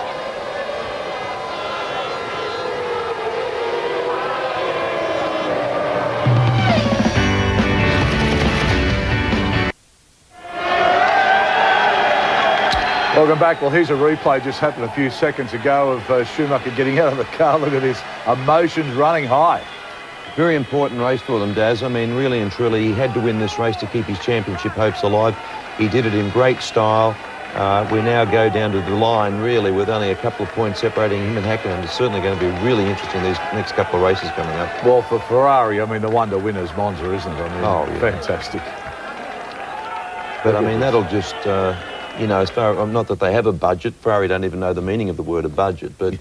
Welcome back. Well, here's a replay just happened a few seconds ago of Schumacher getting out of the car. Look at his emotions running high. Very important race for them, Daz. I mean, really and truly, he had to win this race to keep his championship hopes alive. He did it in great style. We now go down to the line, really, with only a couple of points separating him and Häkkinen. It's certainly going to be really interesting these next couple of races coming up. Well, for Ferrari, I mean, the one to win is Monza, isn't it? I mean, oh, yeah. Fantastic. But, I mean, that'll just... you know, as far not that they have a budget, Ferrari don't even know the meaning of the word a budget, but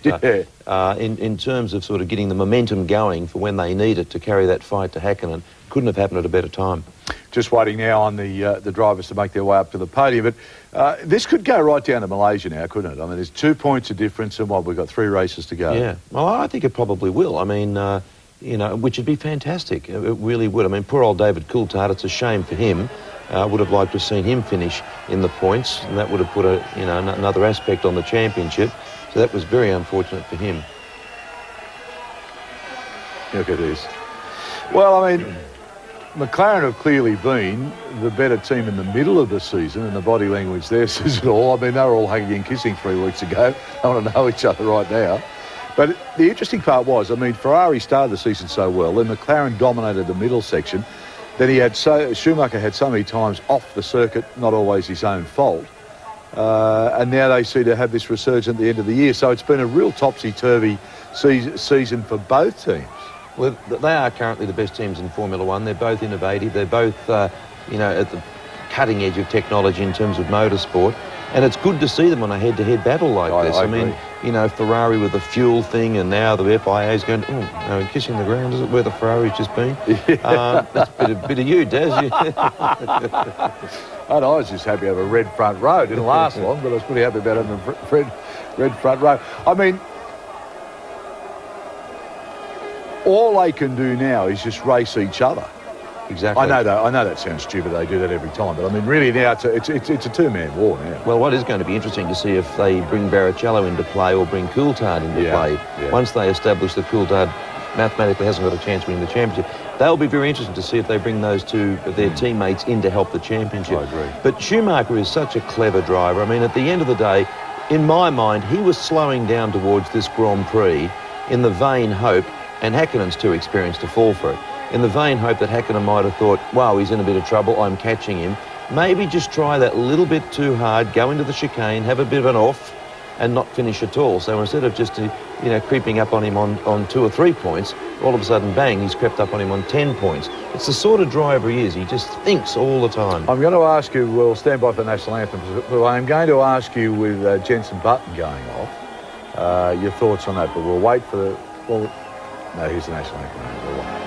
in terms of sort of getting the momentum going for when they need it to carry that fight to Häkkinen, couldn't have happened at a better time. Just waiting now on the drivers to make their way up to the podium, but this could go right down to Malaysia now, couldn't it? I mean, there's 2 points of difference, and we've got 3 races to go. Yeah, well, I think it probably will. I mean, you know, which would be fantastic. It really would. I mean, poor old David Coulthard, it's a shame for him. Would have liked to have seen him finish in the points, and that would have put another aspect on the championship. So that was very unfortunate for him. Look at this. Well, I mean, McLaren have clearly been the better team in the middle of the season, and the body language there says it all. I mean, they were all hugging and kissing 3 weeks ago. They want to know each other right now. But the interesting part was, I mean, Ferrari started the season so well, then McLaren dominated the middle section. Then Schumacher had so many times off the circuit, not always his own fault. And now they seem to have this resurgence at the end of the year. So it's been a real topsy-turvy season for both teams. Well, they are currently the best teams in Formula One. They're both innovative. They're both, you know, at the cutting edge of technology in terms of motorsport. And it's good to see them on a head-to-head battle like this. I mean, you know, Ferrari with the fuel thing, and now the FIA's going, oh, no, kissing the ground, is it where the Ferrari's just been? That's a bit of you, Daz. I was just happy to have a red front row. It didn't last long, but I was pretty happy about having a red front row. I mean, all they can do now is just race each other. Exactly. I know that sounds stupid. They do that every time, but I mean, really now it's a two-man war now. Well, what is going to be interesting to see if they bring Barrichello into play or bring Coulthard into play. Yeah. Once they establish that Coulthard mathematically hasn't got a chance of winning the championship, they'll be very interesting to see if they bring those two of their teammates in to help the championship. I agree. But Schumacher is such a clever driver. I mean, at the end of the day, in my mind, he was slowing down towards this Grand Prix in the vain hope, and Häkkinen's too experienced to fall for it, in the vain hope that Häkkinen might have thought, wow, he's in a bit of trouble, I'm catching him. maybe just try that little bit too hard, go into the chicane, have a bit of an off, and not finish at all. So instead of just, creeping up on him on 2 or 3 points, all of a sudden, bang, he's crept up on him on 10 points. It's the sort of driver he is. He just thinks all the time. I'm going to ask you, we'll stand by for the national anthem, but I'm going to ask you with Jenson Button going off, your thoughts on that, but we'll wait for the... Well, no, here's the national anthem. We'll wait.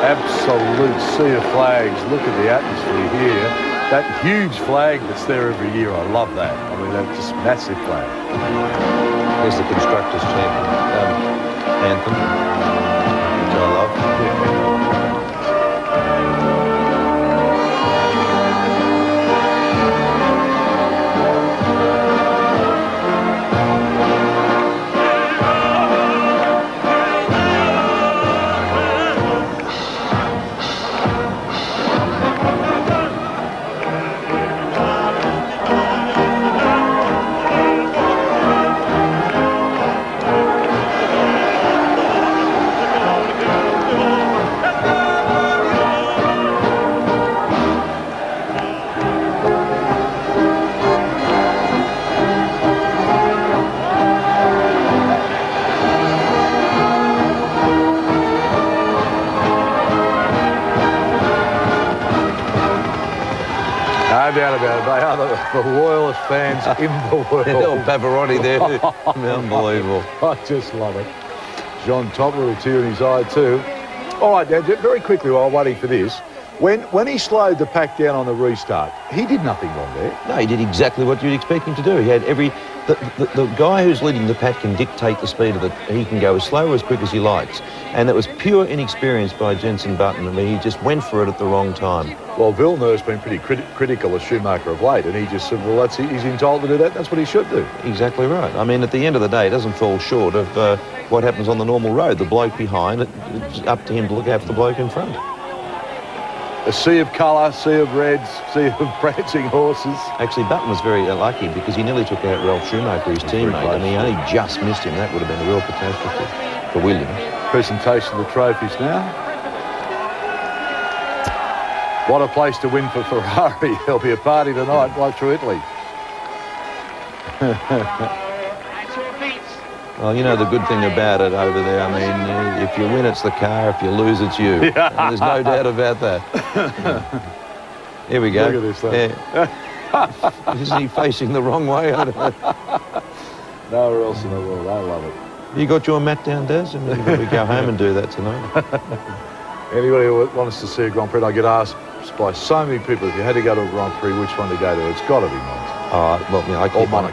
Absolute sea of flags. Look at the atmosphere here. That huge flag that's there every year, I love that. I mean, that's just massive flag. There's the Constructors' anthem, which I love. No doubt about it. They are the loyalest fans in the world. Little Pavarotti there. Unbelievable. I just love it. John Top with a tear in his eye too. All right, now, very quickly while waiting for this, when he slowed the pack down on the restart, he did nothing wrong there. No, he did exactly what you'd expect him to do. He had the guy who's leading the pack can dictate the speed of it. He can go as slow or as quick as he likes. And it was pure inexperience by Jenson Button. I mean, he just went for it at the wrong time. Well, Villeneuve's been pretty critical of Schumacher of late, and he just said, well, he's entitled to do that. That's what he should do. Exactly right. I mean, at the end of the day, it doesn't fall short of what happens on the normal road. The bloke behind, it's up to him to look after the bloke in front. A sea of colour, sea of reds, sea of prancing horses. Actually, Button was very lucky because he nearly took out Ralph Schumacher, his teammate, and he only just missed him. That would have been a real catastrophe for Williams. Presentation of the trophies now. What a place to win for Ferrari. There'll be a party tonight right through Italy. Well, you know the good thing about it over there, I mean, if you win, it's the car. If you lose, it's you. And there's no doubt about that. Here we go. Look at this thing. Yeah. Isn't he facing the wrong way? I don't know. Nowhere else in the world. I love it. You got your mat down, Des? And you probably go home and do that tonight. Anybody who wants to see a Grand Prix, I get asked by so many people, if you had to go to a Grand Prix, which one to go to? It's got to be Monza. Oh, well, you know,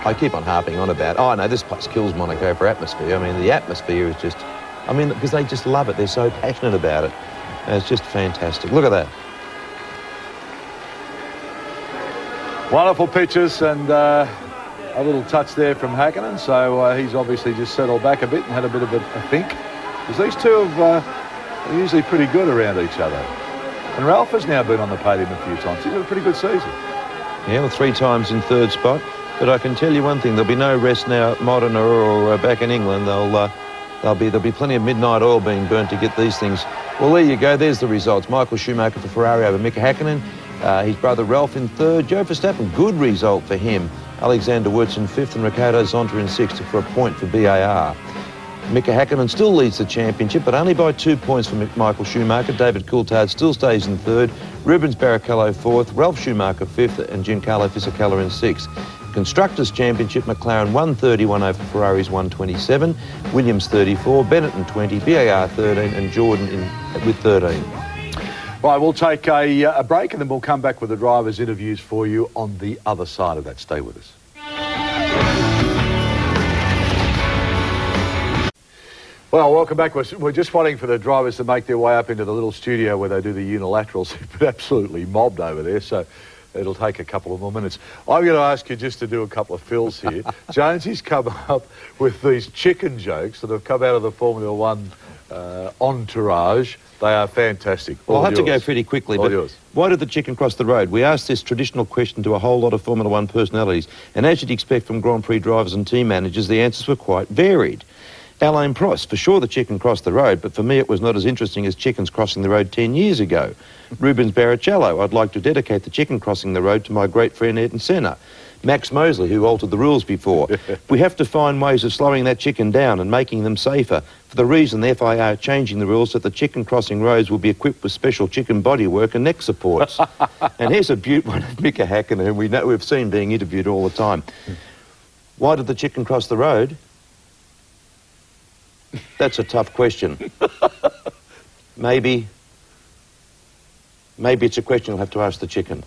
I keep on harping on about, oh, no, this place kills Monaco for atmosphere. I mean, the atmosphere is just, I mean, because they just love it. They're so passionate about it. And it's just fantastic. Look at that. Wonderful pictures and a little touch there from Häkkinen. So he's obviously just settled back a bit and had a bit of a think. Because these two are usually pretty good around each other. And Ralph has now been on the podium a few times. He's had a pretty good season. Yeah, well, 3 times in 3rd spot. But I can tell you one thing, there'll be no rest now at Modena or back in England. There'll be plenty of midnight oil being burnt to get these things. Well, there you go. There's the results. Michael Schumacher for Ferrari over Mika Häkkinen. His brother Ralph in 3rd. Joe Verstappen, good result for him. Alexander Wurz in 5th and Ricardo Zonta in 6th for a point for BAR. Mika Häkkinen still leads the championship, but only by 2 points for Michael Schumacher. David Coulthard still stays in 3rd. Rubens Barrichello 4th. Ralph Schumacher 5th and Giancarlo Fisichella in 6th. Constructors' Championship, McLaren 131 over Ferrari's 127. Williams 34, Bennett 20, BAR 13 and Jordan with 13. Right, we'll take a break and then we'll come back with the drivers' interviews for you on the other side of that. Stay with us. Well, welcome back. We're just waiting for the drivers to make their way up into the little studio where they do the unilaterals. They've been absolutely mobbed over there, so it'll take a couple of more minutes. I'm going to ask you just to do a couple of fills here. Jonesy's come up with these chicken jokes that have come out of the Formula One entourage. They are fantastic. Well, I'll have to go pretty quickly, but why did the chicken cross the road? We asked this traditional question to a whole lot of Formula One personalities, and as you'd expect from Grand Prix drivers and team managers, the answers were quite varied. Alain Prost, for sure the chicken crossed the road, but for me it was not as interesting as chickens crossing the road 10 years ago. Rubens Barrichello, I'd like to dedicate the chicken crossing the road to my great friend Ayrton Senna. Max Mosley, who altered the rules before. We have to find ways of slowing that chicken down and making them safer. For the reason the FIA are changing the rules that the chicken crossing roads will be equipped with special chicken bodywork and neck supports. And here's a beaut one of Mika Häkkinen, whom we've seen being interviewed all the time. Why did the chicken cross the road? That's a tough question. Maybe it's a question you'll have to ask the chicken.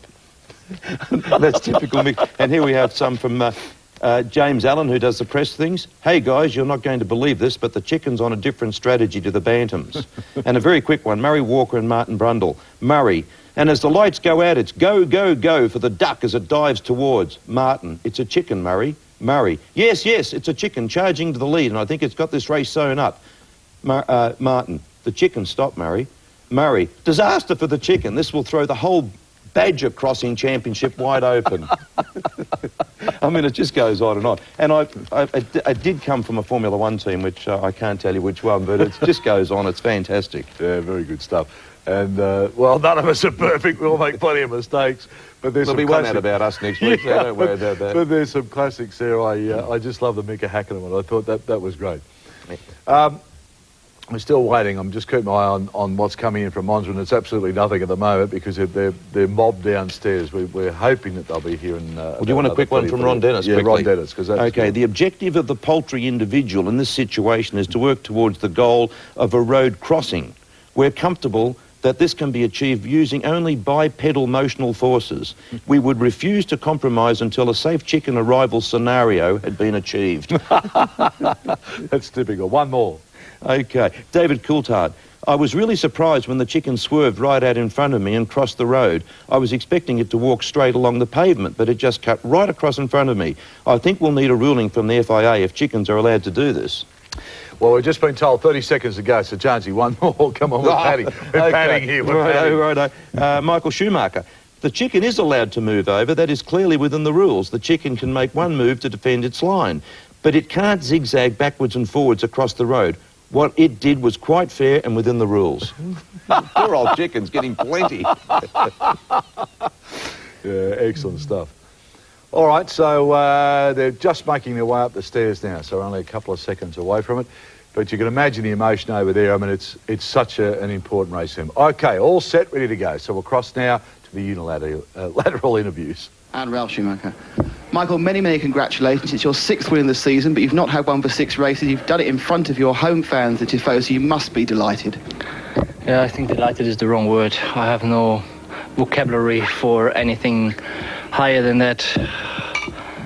That's typical Mick. And here we have some from James Allen, who does the press things. Hey guys, you're not going to believe this, but the chicken's on a different strategy to the Bantams. And a very quick one, Murray Walker and Martin Brundle. Murray, and as the lights go out, it's go, go, go for the duck as it dives towards. Martin, it's a chicken, Murray. Murray, yes, it's a chicken charging to the lead, and I think it's got this race sewn up. Martin, the chicken stopped, Murray. Murray, disaster for the chicken. This will throw the whole Badger Crossing Championship wide open. I mean, it just goes on and on. And I did come from a Formula One team, which I can't tell you which one, but it just goes on. It's fantastic. Yeah, very good stuff. And, well, none of us are perfect. We'll make plenty of mistakes. But there's There'll be one out about us next week, so don't worry about that. But there's some classics there. I just love the Mika Häkkinen one. I thought that was great. We're still waiting. I'm just keeping my eye on what's coming in from Monza, and it's absolutely nothing at the moment because they're mobbed downstairs. We're hoping that they'll be here in... Well, do you want a quick one from Ron Dennis? Yeah, quickly? Ron Dennis. Cause that's okay, the objective of the poultry individual in this situation is to work towards the goal of a road crossing. We're comfortable that this can be achieved using only bipedal motional forces. We would refuse to compromise until a safe chicken arrival scenario had been achieved. That's typical. One more. Okay, David Coulthard. I was really surprised when the chicken swerved right out in front of me and crossed the road. I was expecting it to walk straight along the pavement, but it just cut right across in front of me. I think we'll need a ruling from the FIA if chickens are allowed to do this. Well, we've just been told 30 seconds to go, so Jonesy, one more. Come on, we're padding. We're padding here. Righto. Michael Schumacher. The chicken is allowed to move over. That is clearly within the rules. The chicken can make one move to defend its line, but it can't zigzag backwards and forwards across the road. What it did was quite fair and within the rules. Poor old chicken's getting plenty. Yeah, excellent stuff. All right, so they're just making their way up the stairs now, so we're only a couple of seconds away from it. But you can imagine the emotion over there. I mean, it's such an important race for them. Okay, all set, ready to go. So we'll cross now to the unilateral interviews. And Ralph Schumacher. Michael, many congratulations. It's your 6th win in the season, but you've not had one for 6 races. You've done it in front of your home fans, the Tifosi, so you must be delighted. Yeah, I think delighted is the wrong word. I have no vocabulary for anything higher than that.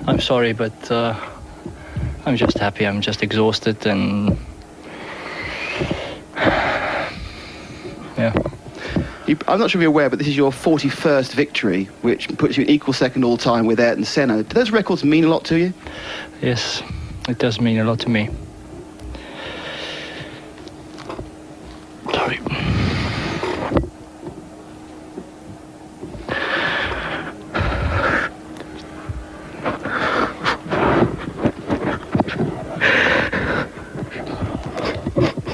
I'm sorry, but I'm just happy. I'm just exhausted and... yeah. I'm not sure if you're aware, but this is your 41st victory, which puts you in equal second all-time with Ayrton Senna. Do those records mean a lot to you? Yes, it does mean a lot to me. Sorry.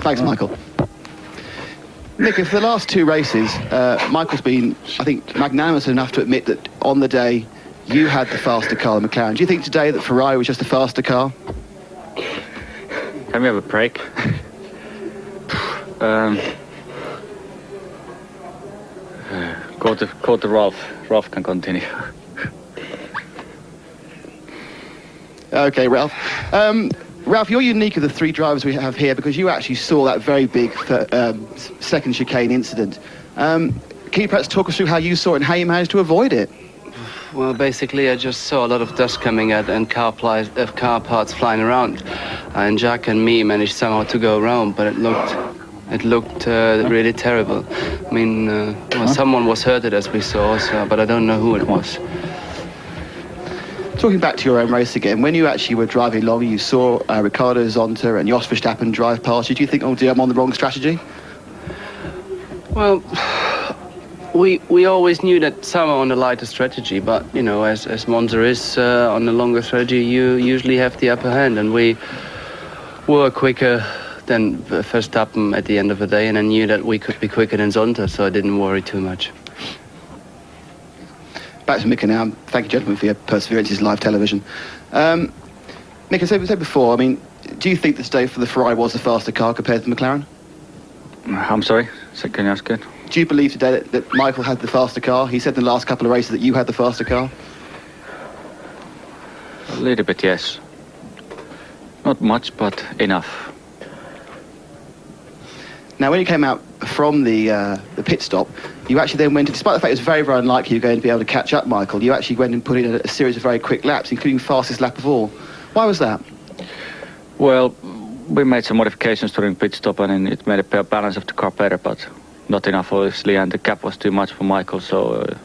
Thanks, Michael. Nick, for the last 2 races, Michael's been, I think, magnanimous enough to admit that on the day you had the faster car, the McLaren. Do you think today that Ferrari was just a faster car? Can we have a break? Go to Ralph. Ralph can continue. Okay, Ralph. Ralph, you're unique of the 3 drivers we have here because you actually saw that very big second chicane incident. Can you perhaps talk us through how you saw it and how you managed to avoid it? Well, basically, I just saw a lot of dust coming out and car parts flying around, and Jack and me managed somehow to go around, but it looked really terrible. I mean, well, someone was hurted as we saw, but I don't know who it was. Talking back to your own race again, when you actually were driving along, you saw Riccardo Zonta and Jos Verstappen drive past you. Do you think, oh dear, I'm on the wrong strategy? Well, we always knew that some are on the lighter strategy, but, you know, as Monza is on the longer strategy, you usually have the upper hand, and we were quicker than Verstappen at the end of the day, and I knew that we could be quicker than Zonta, so I didn't worry too much. Back to Mika now. Thank you, gentlemen, for your perseverance. This is live television. Mika, said before, I mean, do you think this day for the Ferrari was the faster car compared to the McLaren? I'm sorry, can you ask it? Do you believe today that Michael had the faster car? He said in the last couple of races that you had the faster car. A little bit, yes. Not much, but enough. Now, when you came out from the pit stop, you actually then went, despite the fact it was very, very unlikely you were going to be able to catch up Michael, you actually went and put in a series of very quick laps, including fastest lap of all. Why was that? Well, we made some modifications during pit stop, and it made a balance of the car better, but not enough, obviously, and the gap was too much for Michael, so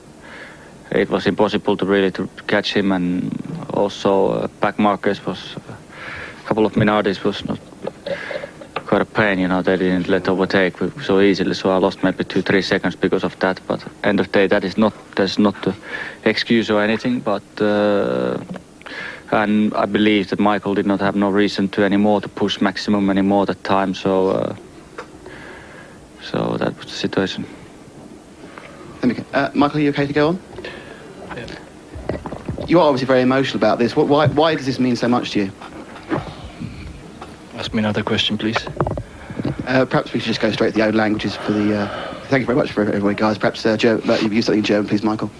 it was impossible to catch him, and also back markers was a couple of Minardis was not quite a pain, you know. They didn't let overtake so easily, so I lost maybe 2-3 seconds because of that, but end of the day that's not the excuse or anything, but and I believe that Michael did not have no reason to push maximum anymore that time, so that was the situation. Michael, are you okay to go on? Yeah. You are obviously very emotional about this. Why does this mean so much to you? Ask me another question, please. Perhaps we should just go straight to the own languages for the... thank you very much for everybody, guys. Perhaps you've used something in German, please, Michael.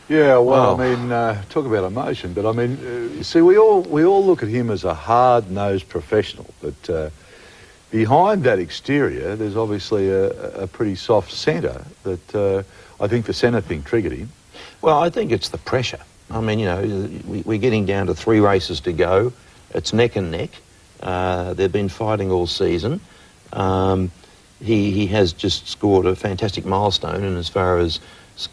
Yeah, well, I mean, talk about emotion, but I mean, you see, we all look at him as a hard-nosed professional, but behind that exterior, there's obviously a pretty soft centre that I think the Senna thing triggered him. Well, I think it's the pressure. I mean, you know, we're getting down to 3 races to go. It's neck and neck. They've been fighting all season. He has just scored a fantastic milestone, and as far as,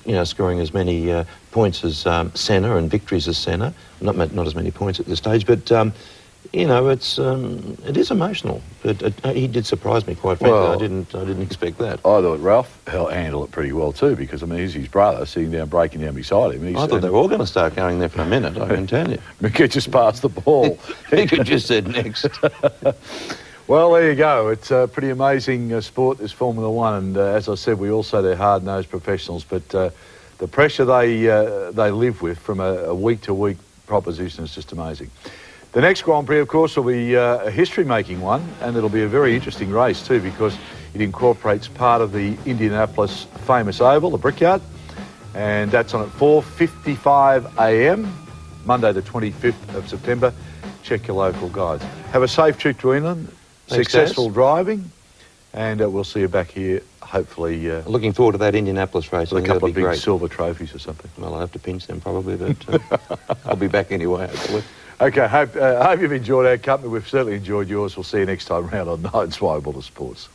you know, scoring as many points as Senna and victories as Senna, not as many points at this stage, but you know, it is emotional. But he did surprise me, quite frankly. Well, I didn't expect that. I thought Ralph handled it pretty well too, because I mean, he's his brother sitting down, breaking down beside him. I thought they were all going to start going there for a minute, I can tell you. Mika just passed the ball. Mika just said next. Well, there you go. It's a pretty amazing sport, this Formula One, and as I said, we all say they're hard-nosed professionals, but the pressure they live with from a week-to-week proposition is just amazing. The next Grand Prix, of course, will be a history-making one, and it'll be a very interesting race too, because it incorporates part of the Indianapolis famous oval, the Brickyard, and that's on at 4:55 a.m, Monday the 25th of September. Check your local guides. Have a safe trip to England, successful driving, and we'll see you back here, hopefully. Looking forward to that Indianapolis race. With a couple of big silver trophies or something. Well, I'll have to pinch them probably, but I'll be back anyway, hopefully. Okay, hope you've enjoyed our company. We've certainly enjoyed yours. We'll see you next time round on Night Inspired Motorsports.